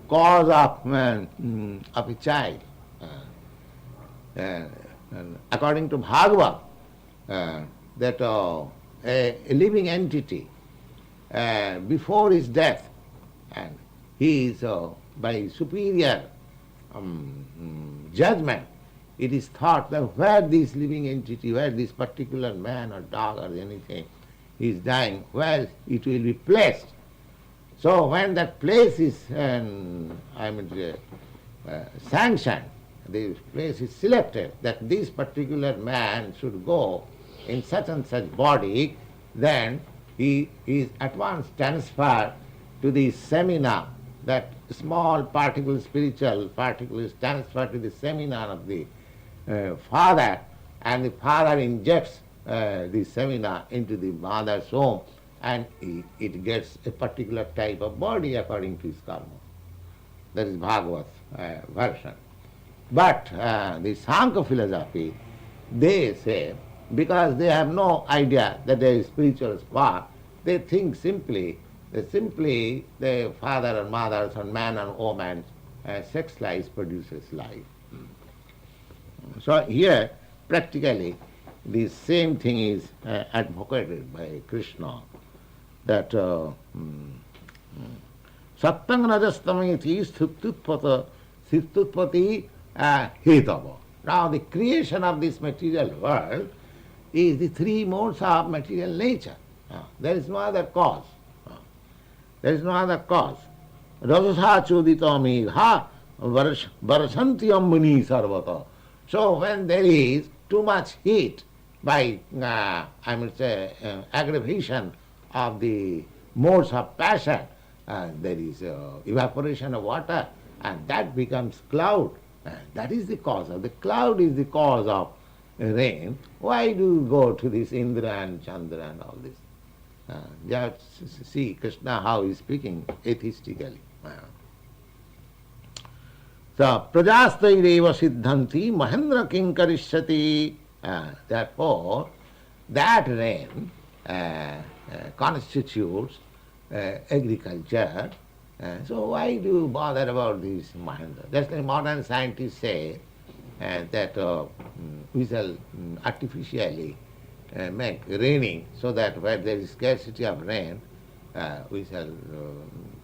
cause of a child. According to Bhagavad, that a living entity before his death, and he is by superior judgment, it is thought that where this living entity, where this particular man or dog or anything is dying, where it will be placed. So when that place is sanctioned, the place is selected that this particular man should go in such and such body, then he is at once transferred to the seminar. That small particle, spiritual particle, is transferred to the seminar of the father, and the father injects the seminar into the mother's home, and it gets a particular type of body according to his karma. That is Bhagavad version. But the Sankhya philosophy, they say, because they have no idea that there is spiritual spark, they think simply the father and mother, or man and woman, sex life produces life. So here, practically, the same thing is advocated by Krishna, that sattang rajastamiti sthitutpati hetava. Now the creation of this material world is the three modes of material nature. There is no other cause. There is no other cause. Rajasa chodita megha varasantiyam muni sarvata. So when there is too much heat by, aggravation of the modes of passion, there is evaporation of water, and that becomes cloud. That is the cause of the cloud, is the cause of rain. Why do you go to this Indra and Chandra and all this? Just see Krishna how he is speaking atheistically. So, prajastaireva siddhanti mahendra kinkarishyati. Therefore, that rain constitutes agriculture. So why do you bother about this Mahendra? Just like modern scientists say that we shall artificially make raining, so that where there is scarcity of rain, we shall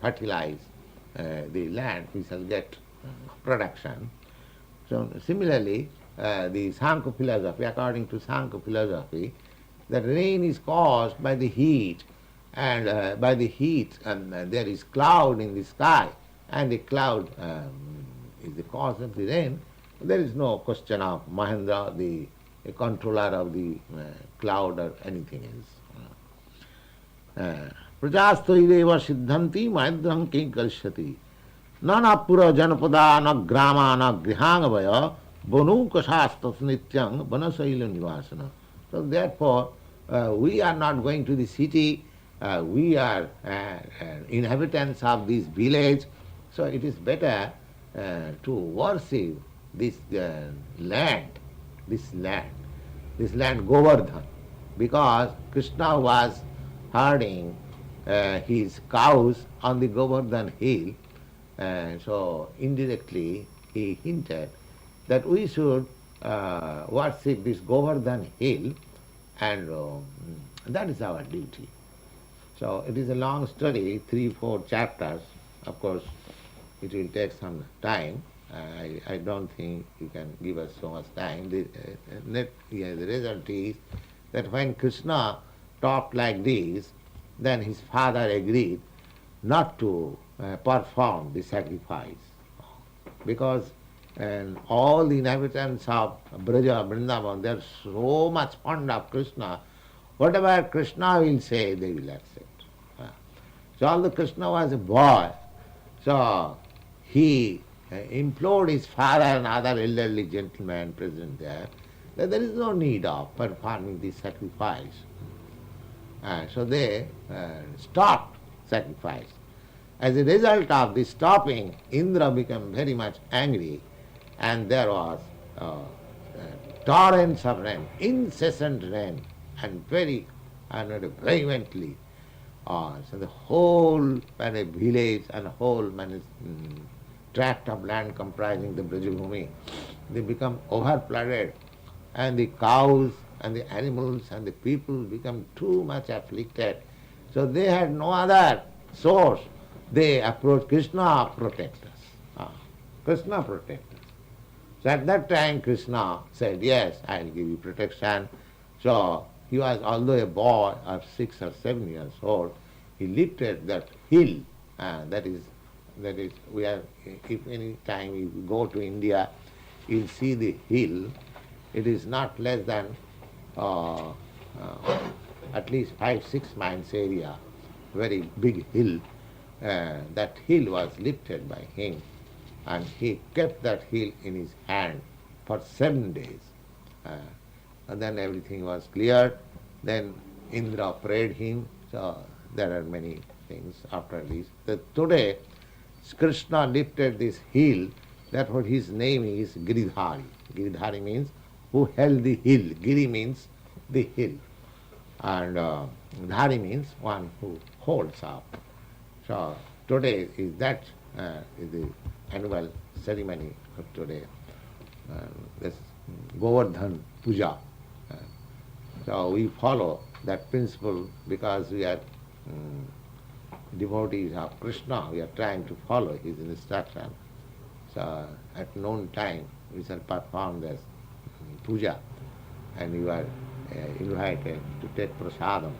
fertilize the land, we shall get production. So similarly, the Sankhya philosophy, according to Sankhya philosophy, The rain is caused by the heat, and there is cloud in the sky, and the cloud is the cause of the rain. There is no question of Mahendra, the controller of the cloud or anything else. Prajastoideva siddhanti mahedrang king karishyati. Nana pura janapada na grama na grihangavaya bonuka shastas nityang vanasaila nivasana. So therefore, we are not going to the city, we are inhabitants of this village, so it is better to worship this land, this land Govardhan, because Krishna was herding his cows on the Govardhan hill, so indirectly he hinted that we should worship this Govardhan hill, and that is our duty. So it is a long study, 3-4 chapters. Of course, it will take some time. I don't think you can give us so much time. The result is that when Krishna talked like this, then his father agreed not to perform the sacrifice, because all the inhabitants of Braja, Vrindavan, they are so much fond of Krishna. Whatever Krishna will say, they will accept. So although Krishna was a boy, so he implored his father and other elderly gentlemen present there that there is no need of performing this sacrifice. So they stopped sacrifice. As a result of this stopping, Indra became very much angry, and there was torrents of rain, incessant rain, and very vehemently. So the whole village and whole tract of land comprising the Brajabhumi, they become overflooded, and the cows and the animals and the people become too much afflicted. So they had no other source. They approached Krishna, protect us. Krishna protect us. So at that time Krishna said, yes, I will give you protection. So he was, although a boy of 6 or 7 years old, he lifted that hill. That is, we are, if any time you go to India, you'll see the hill. It is not less than at least 5-6 miles area, very big hill. That hill was lifted by him, and he kept that hill in his hand for 7 days. And then everything was cleared. Then Indra prayed him. So there are many things after this. Today, Krishna lifted this hill. That's what his name is, Giridhari. Giridhari means who held the hill. Giri means the hill. And Dhari means one who holds up. So today is that is the annual ceremony of today. This Govardhan Puja. So we follow that principle because we are devotees of Krishna. We are trying to follow his instruction. So at noon time we shall perform this puja, and you are invited to take prasadam.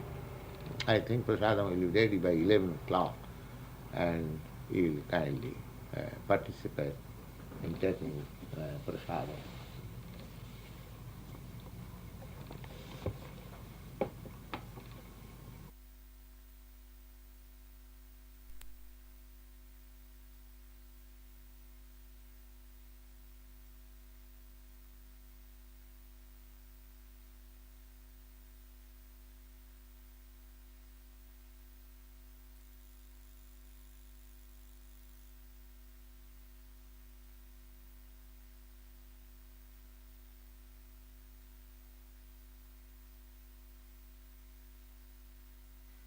I think prasadam will be ready by 11 o'clock, and you will kindly participate in taking prasadam.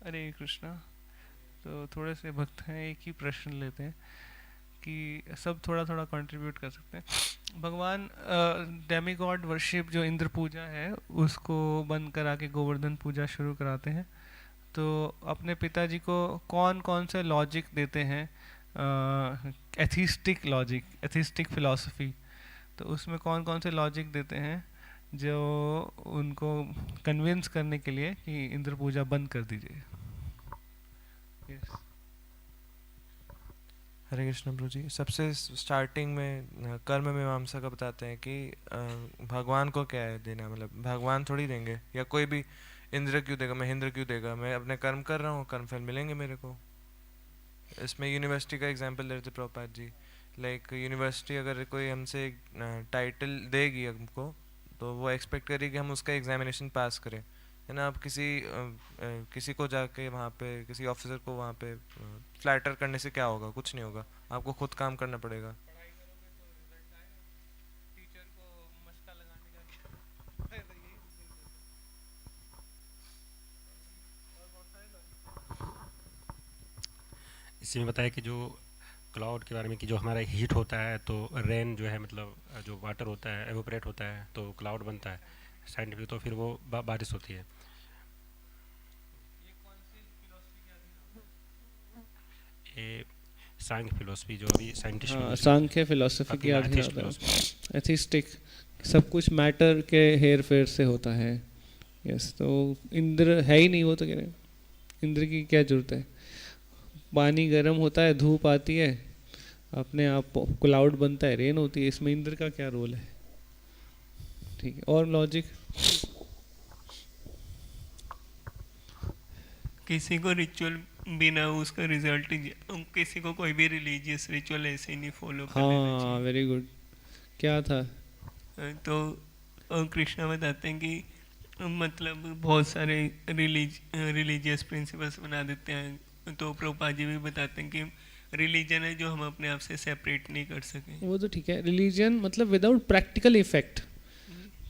हरे कृष्णा। तो थोड़े से भक्त हैं, एक ही प्रश्न लेते हैं कि सब थोड़ा थोड़ा कंट्रीब्यूट कर सकते हैं। भगवान डेमी गॉड वर्शिप जो इंद्र पूजा है उसको बंद करा के गोवर्धन पूजा शुरू कराते हैं, तो अपने पिताजी को कौन कौन से लॉजिक देते हैं, एथिस्टिक लॉजिक, एथिस्टिक फिलॉसफी, तो उसमें कौन कौन से लॉजिक देते हैं जो उनको कन्विंस करने के लिए कि इंद्र पूजा बंद कर दीजिए। yes.
हरे कृष्ण प्रभु जी। सबसे स्टार्टिंग में कर्म मीमांसा का बताते हैं कि भगवान को क्या है देना, मतलब भगवान थोड़ी देंगे, या कोई भी इंद्र क्यों देगा, महेंद्र क्यों देगा, मैं अपने कर्म कर रहा हूँ, कर्म फल मिलेंगे मेरे को। इसमें यूनिवर्सिटी का एग्जांपल दे रहे थे प्रभुपाद जी। लाइक यूनिवर्सिटी अगर कोई हमसे टाइटल देगी हमको, तो वो एक्सपेक्ट करेगी कि हम उसका एग्जामिनेशन पास करें, है ना। आप किसी को जाके वहाँ पे किसी ऑफिसर को वहाँ पे फ्लैटर करने से क्या होगा, कुछ नहीं होगा, आपको खुद काम करना पड़ेगा।
इसी में बताया कि जो क्लाउड के बारे में कि जो हमारा हीट होता है तो रेन जो है मतलब जो वाटर होता है एवोपरेट होता है तो क्लाउड बनता है साइंटिफिक, तो फिर वो बारिश होती है। ये सांख्य फिलोसफी जो अभी साइंटिस्ट,
सांख्य फिलोसफी की एथिस्टिक, सब कुछ मैटर के हेर फेर से होता है। यस, तो इंद्र है ही नहीं, वो तो कह रहे हैं इंद्र की क्या जरूरत है। पानी गर्म होता है, धूप आती है, अपने आप क्लाउड बनता है, रेन होती है, इसमें इंद्र का क्या रोल है। ठीक है, और लॉजिक।
किसी को रिचुअल बिना उसका रिजल्ट ही, किसी को कोई भी रिलीजियस रिचुअल ऐसे ही नहीं फॉलो कर लेना चाहिए।
हाँ, वेरी गुड। क्या था
तो कृष्णा बताते हैं कि मतलब बहुत सारे रिलीजियस प्रिंसिपल्स बना देते हैं। तो प्रभुपाद जी भी बताते हैं कि रिलीजन है जो हम अपने आप से सेपरेट नहीं कर सके।
वो तो ठीक है, रिलीजन मतलब विदाउट प्रैक्टिकल इफेक्ट,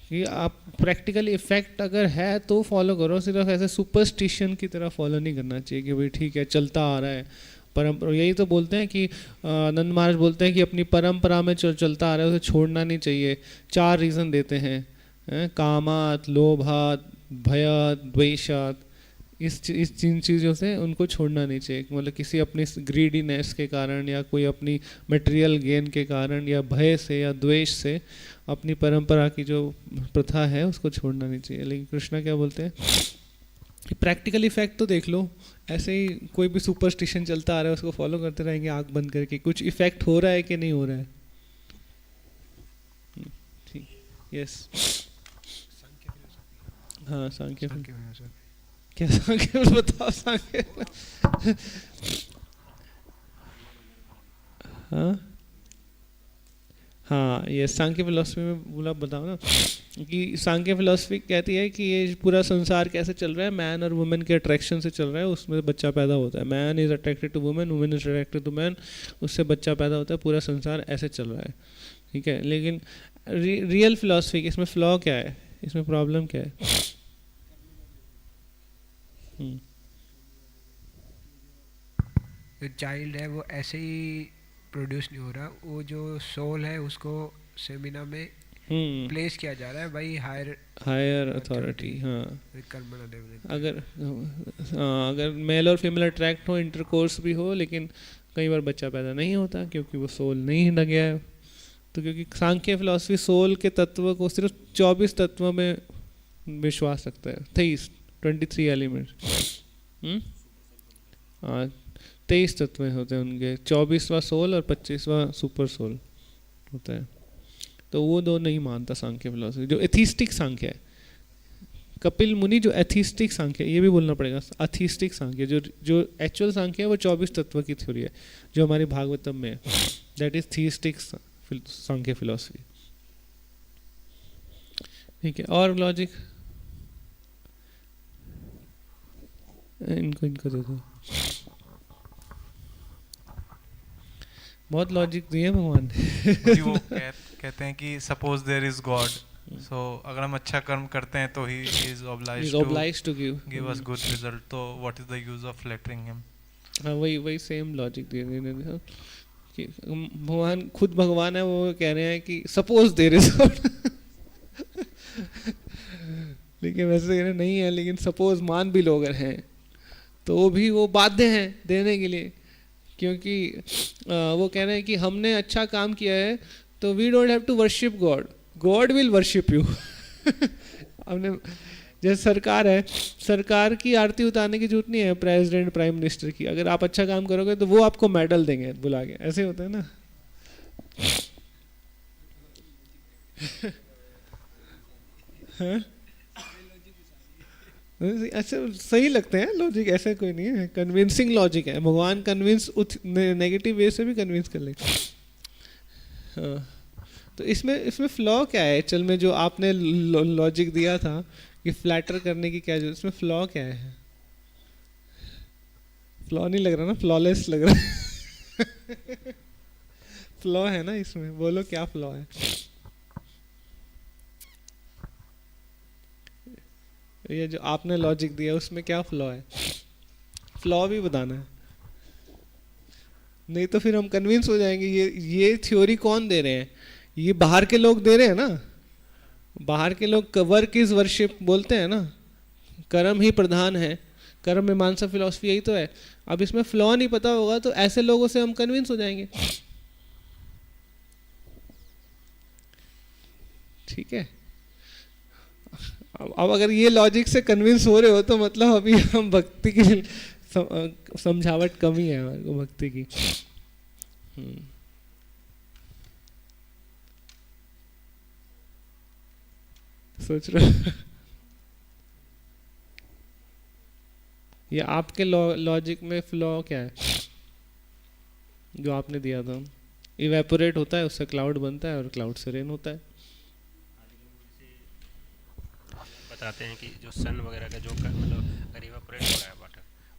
कि आप प्रैक्टिकल इफेक्ट अगर है तो फॉलो करो, सिर्फ ऐसे सुपरस्टिशन की तरह फॉलो नहीं करना चाहिए कि भाई ठीक है चलता आ रहा है परंपरा। यही तो बोलते हैं कि नंद महाराज बोलते हैं कि अपनी परंपरा में चलता आ रहा है उसे छोड़ना नहीं चाहिए। 4 रीज़न देते हैं, कामात, लोभात, भयात, द्वेषात। इस जिन चीज़ों से उनको छोड़ना नहीं चाहिए, मतलब किसी अपनी ग्रीडीनेस के कारण या कोई अपनी मटेरियल गेन के कारण या भय से या द्वेष से अपनी परंपरा की जो प्रथा है उसको छोड़ना नहीं चाहिए। लेकिन कृष्णा क्या बोलते हैं कि प्रैक्टिकल इफेक्ट तो देख लो, ऐसे ही कोई भी सुपरस्टिशन चलता आ रहा है उसको फॉलो करते रहेंगे आँख बंद करके, कुछ इफेक्ट हो रहा है कि नहीं हो रहा है। ठीक, यस। हाँ, सांख्य क्या सांख्य बताओ, सांख्य। हाँ, ये सांख्य फिलोसफी में बोला, बताओ ना कि सांख्य फिलोसफी कहती है कि ये पूरा संसार कैसे चल रहा है, मैन और वुमेन के अट्रैक्शन से चल रहा है, उसमें बच्चा पैदा होता है। Man is attracted to women, women is attracted to man, उससे बच्चा पैदा होता है, पूरा संसार ऐसे चल रहा है। ठीक है, लेकिन रियल फिलोसफी की इसमें फ्लॉ क्या है, इसमें प्रॉब्लम क्या है?
जो चाइल्ड है वो ऐसे ही प्रोड्यूस नहीं हो रहा, वो जो सोल है उसको सेमिना में प्लेस किया जा रहा है भाई हायर अथॉरिटी। हाँ, अगर मेल और फीमेल अट्रैक्ट हो, इंटरकोर्स भी हो, लेकिन कई बार बच्चा पैदा नहीं होता क्योंकि वो सोल नहीं लग गया है। तो क्योंकि सांख्य फिलॉसफी सोल के तत्व को सिर्फ 24 तत्व में विश्वास रखता है, 23 एलिमेंट्स। 23 तत्व होते हैं उनके, 24वां सोल और 25वां सुपर सोल होता है। तो वो दो नहीं मानता सांख्य फिलॉसफी, जो एथिस्टिक सांख्य है। कपिल मुनि जो एथिस्टिक सांख्य, ये भी बोलना पड़ेगा, एथिस्टिक सांख्य, जो एक्चुअल सांख्य है वो 24 तत्व की थ्योरी है जो हमारी भागवतम में है, that is theistic Sankhya philosophy. ठीक है, और लॉजिक इनको दे दो। बहुत लॉजिक दिए भगवान ने।
वो कहते हैं कि suppose there is God, so अगर हम अच्छा कर्म करते हैं तो he is obliged to give us good result, तो what is the use of flattering him.
हाँ, वही सेम लॉजिक दिए कि भगवान खुद भगवान है, वो कह रहे हैं कि सपोज देयर इज गॉड, लेकिन वैसे नहीं है, लेकिन सपोज मान भी लोग हैं तो भी वो बाध्य हैं देने के लिए, क्योंकि वो कह रहे हैं कि हमने अच्छा काम किया है तो we don't have to worship God, God will worship you.
हमने जैसे सरकार है, सरकार की आरती उतारने की जरूरत नहीं है प्रेसिडेंट प्राइम मिनिस्टर की, अगर आप अच्छा काम करोगे तो वो आपको मेडल देंगे बुला के, ऐसे होता है ना। ऐसे सही लगते हैं लॉजिक, ऐसा कोई नहीं है, कन्विंसिंग लॉजिक है, भगवान कन्विंस नेगेटिव वे से भी कन्विंस कर लेंगे। हाँ, तो इसमें फ्लॉ क्या है चल में, जो आपने लॉजिक दिया था कि फ्लैटर करने की क्या जरूरत, इसमें फ्लॉ क्या है? फ्लॉ नहीं लग रहा ना, फ्लॉलेस लग रहा है। फ्लॉ है ना इसमें, बोलो क्या फ्लॉ है? ये जो आपने लॉजिक दिया उसमें क्या फ्लॉ है? फ्लॉ भी बताना है, नहीं तो फिर हम कन्विंस हो जाएंगे। ये थ्योरी कौन दे रहे हैं? ये बाहर के लोग दे रहे हैं ना, बाहर के लोग वर्क इज वर्शिप बोलते हैं ना, कर्म ही प्रधान है, कर्म मीमांसा फिलॉसफी यही तो है। अब इसमें फ्लॉ नहीं पता होगा तो ऐसे लोगों से हम कन्विंस हो जाएंगे। ठीक है, अब अगर ये लॉजिक से कन्विंस हो रहे हो तो मतलब अभी हम भक्ति की समझावट कमी है हमारे को भक्ति की। सोच रहे हो ये आपके लॉजिक में फ्लॉ क्या है जो आपने दिया था? इवेपोरेट होता है, उससे क्लाउड बनता है और क्लाउड से रेन होता है।
बताते हैं कि जो सन वगैरह का जो मतलब अगर इवेपोरेट हो रहा है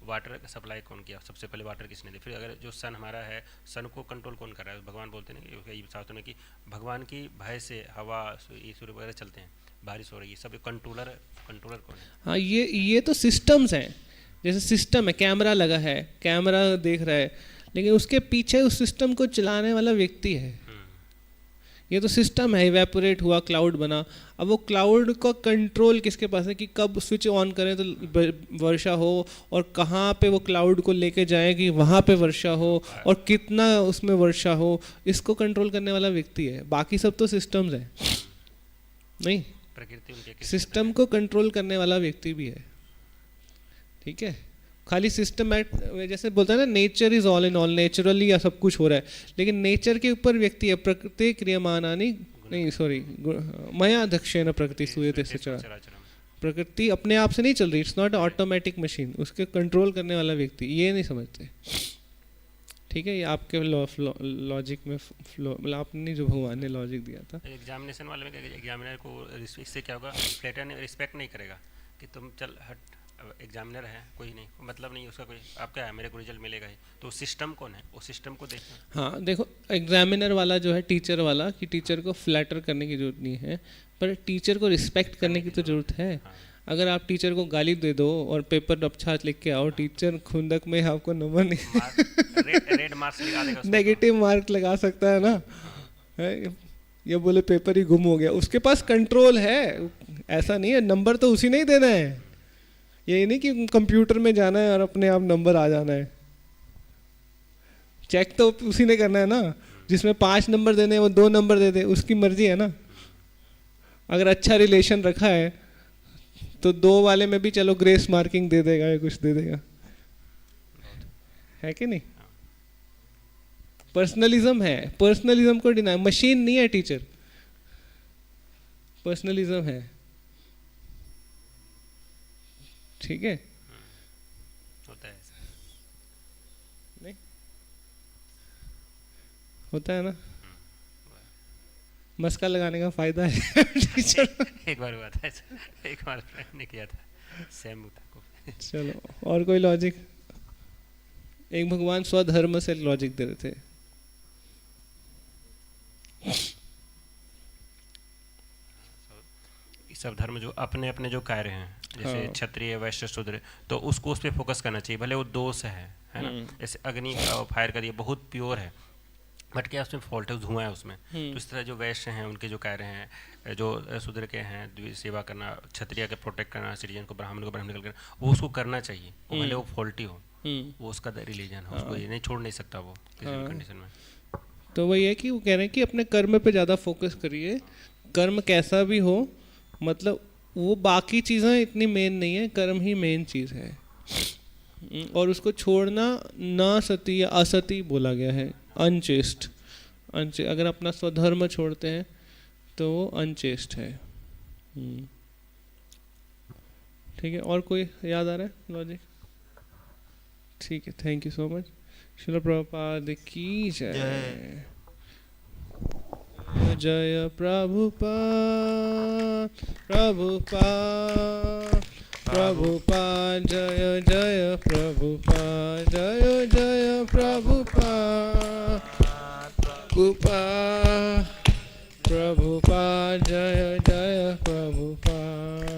वाटर का सप्लाई कौन किया? सबसे पहले वाटर किसने दी? फिर अगर जो सन हमारा है, सन को कंट्रोल कौन कर रहा है? भगवान बोलते हैं ना, ये शास्त्रों में कि भगवान की भय से हवा सूर्य वगैरह चलते हैं, बारिश हो रही है, सब कंट्रोलर कौन है?
हाँ, ये तो सिस्टम्स हैं। जैसे सिस्टम है, कैमरा लगा है, कैमरा देख रहा है, लेकिन उसके पीछे उस सिस्टम को चलाने वाला व्यक्ति है। ये तो सिस्टम है, इवेपोरेट हुआ, क्लाउड बना। अब वो क्लाउड का कंट्रोल किसके पास है कि कब स्विच ऑन करें तो वर्षा हो, और कहाँ पे वो क्लाउड को लेके जाए कि वहाँ पे वर्षा हो, और कितना उसमें वर्षा हो, इसको कंट्रोल करने वाला व्यक्ति है। बाकी सब तो सिस्टम्स है नहीं,
प्रकृति
सिस्टम को कंट्रोल करने वाला व्यक्ति भी है। ठीक है, खाली सिस्टम जैसे बोलता है ना, nature is all in all, naturally या सब कुछ हो रहा है, लेकिन नेचर के ऊपर व्यक्ति है। प्रकृति क्रियमानानि नहीं, सॉरी, मया दक्षेण प्रकृति सूयते सचराचरम्। प्रकृति अपने आप से नहीं चल रही, इट्स नॉट ऑटोमेटिक मशीन, उसके कंट्रोल करने वाला व्यक्ति। ये नहीं समझते। ठीक है, ये आपके लॉजिक में फ्लो, मतलब आपने जो भगवान ने लॉजिक दिया था।
एग्जामिनेशन वाले में एग्जामिनर को इससे क्या होगा, फ्लेटर ने रिस्पेक्ट नहीं करेगा कि तुम चल हट, एग्जामिनर है कोई नहीं, मतलब नहीं उसका कोई, आप क्या है, मेरे को रिजल्ट मिलेगा ही। तो सिस्टम कौन है, वो सिस्टम को देखना।
हाँ देखो, एग्जामिनर वाला जो है टीचर वाला, कि टीचर को फ्लैटर करने की जरूरत नहीं है, पर टीचर को रिस्पेक्ट करने की तो जरूरत है।
हाँ।
अगर आप टीचर को गाली दे दो और पेपर अच्छा लिख के आओ, टीचर खुंदक में आपको नंबर नहीं
रेड मार्क्स लगा देगा,
नेगेटिव मार्क लगा सकता है ना, ये बोले पेपर ही गुम हो गया, उसके पास कंट्रोल है। ऐसा नहीं है, नंबर तो उसी नहीं देना है। ये नहीं कि कंप्यूटर में जाना है और अपने आप नंबर आ जाना है। चेक तो उसी ने करना है ना, जिसमें 5 नंबर देने हैं वो 2 नंबर दे दे, उसकी मर्जी है ना। अगर अच्छा रिलेशन रखा है तो 2 वाले में भी चलो ग्रेस मार्किंग दे देगा या कुछ दे देगा, है कि नहीं? पर्सनलिज्म है, पर्सनलिज्म को डिनाई, मशीन नहीं है टीचर, पर्सनलिज्म है। ठीक है,
होता है
नहीं होता है ना, मस्का लगाने का फायदा है टीचर।
एक बार हुआ था, एक बार फ्रेंड ने किया था सेम को।
चलो, और कोई लॉजिक? एक भगवान स्वधर्म से लॉजिक दे रहे थे।
सब धर्म जो अपने अपने जो कार्य हैं, जैसे क्षत्रिय वैश्य शूद्र, तो उसको उस पर फोकस करना चाहिए, भले वो दोष है ना। जैसे अग्नि का फायर करिए, बहुत प्योर है, बट क्या उसमें फॉल्ट है, धुआं है उसमें। तो इस तरह जो वैश्य हैं उनके जो कार्य हैं, जो शूद्र के हैं सेवा करना, क्षत्रिय के प्रोटेक्ट करना, सिटीजन को ब्राह्मण करना, वो उसको करना चाहिए, वो भले वो फॉल्टी हो, वो उसका रिलीजन है, उसको ये नहीं छोड़ नहीं सकता वो किसी भी कंडीशन में।
तो वही है कि वो कह रहे हैं कि अपने कर्म पे ज़्यादा फोकस करिए, कर्म कैसा भी हो मतलब वो बाकी चीज़ें इतनी मेन नहीं है, कर्म ही मेन चीज़ है। और उसको छोड़ना ना सती या असती बोला गया है, अनचेस्ट। अगर अपना स्वधर्म छोड़ते हैं तो वो अनचेस्ट है। ठीक है, और कोई याद आ रहा है लॉजिक? ठीक है, thank you so much. Srila Prabhupada की जय। जय प्रभुपाद, प्रभुपाद, प्रभुपाद, जय जय प्रभुपाद, जय जय प्रभुपाद, प्रभुपाद, प्रभुपाद, जय जय प्रभुपाद।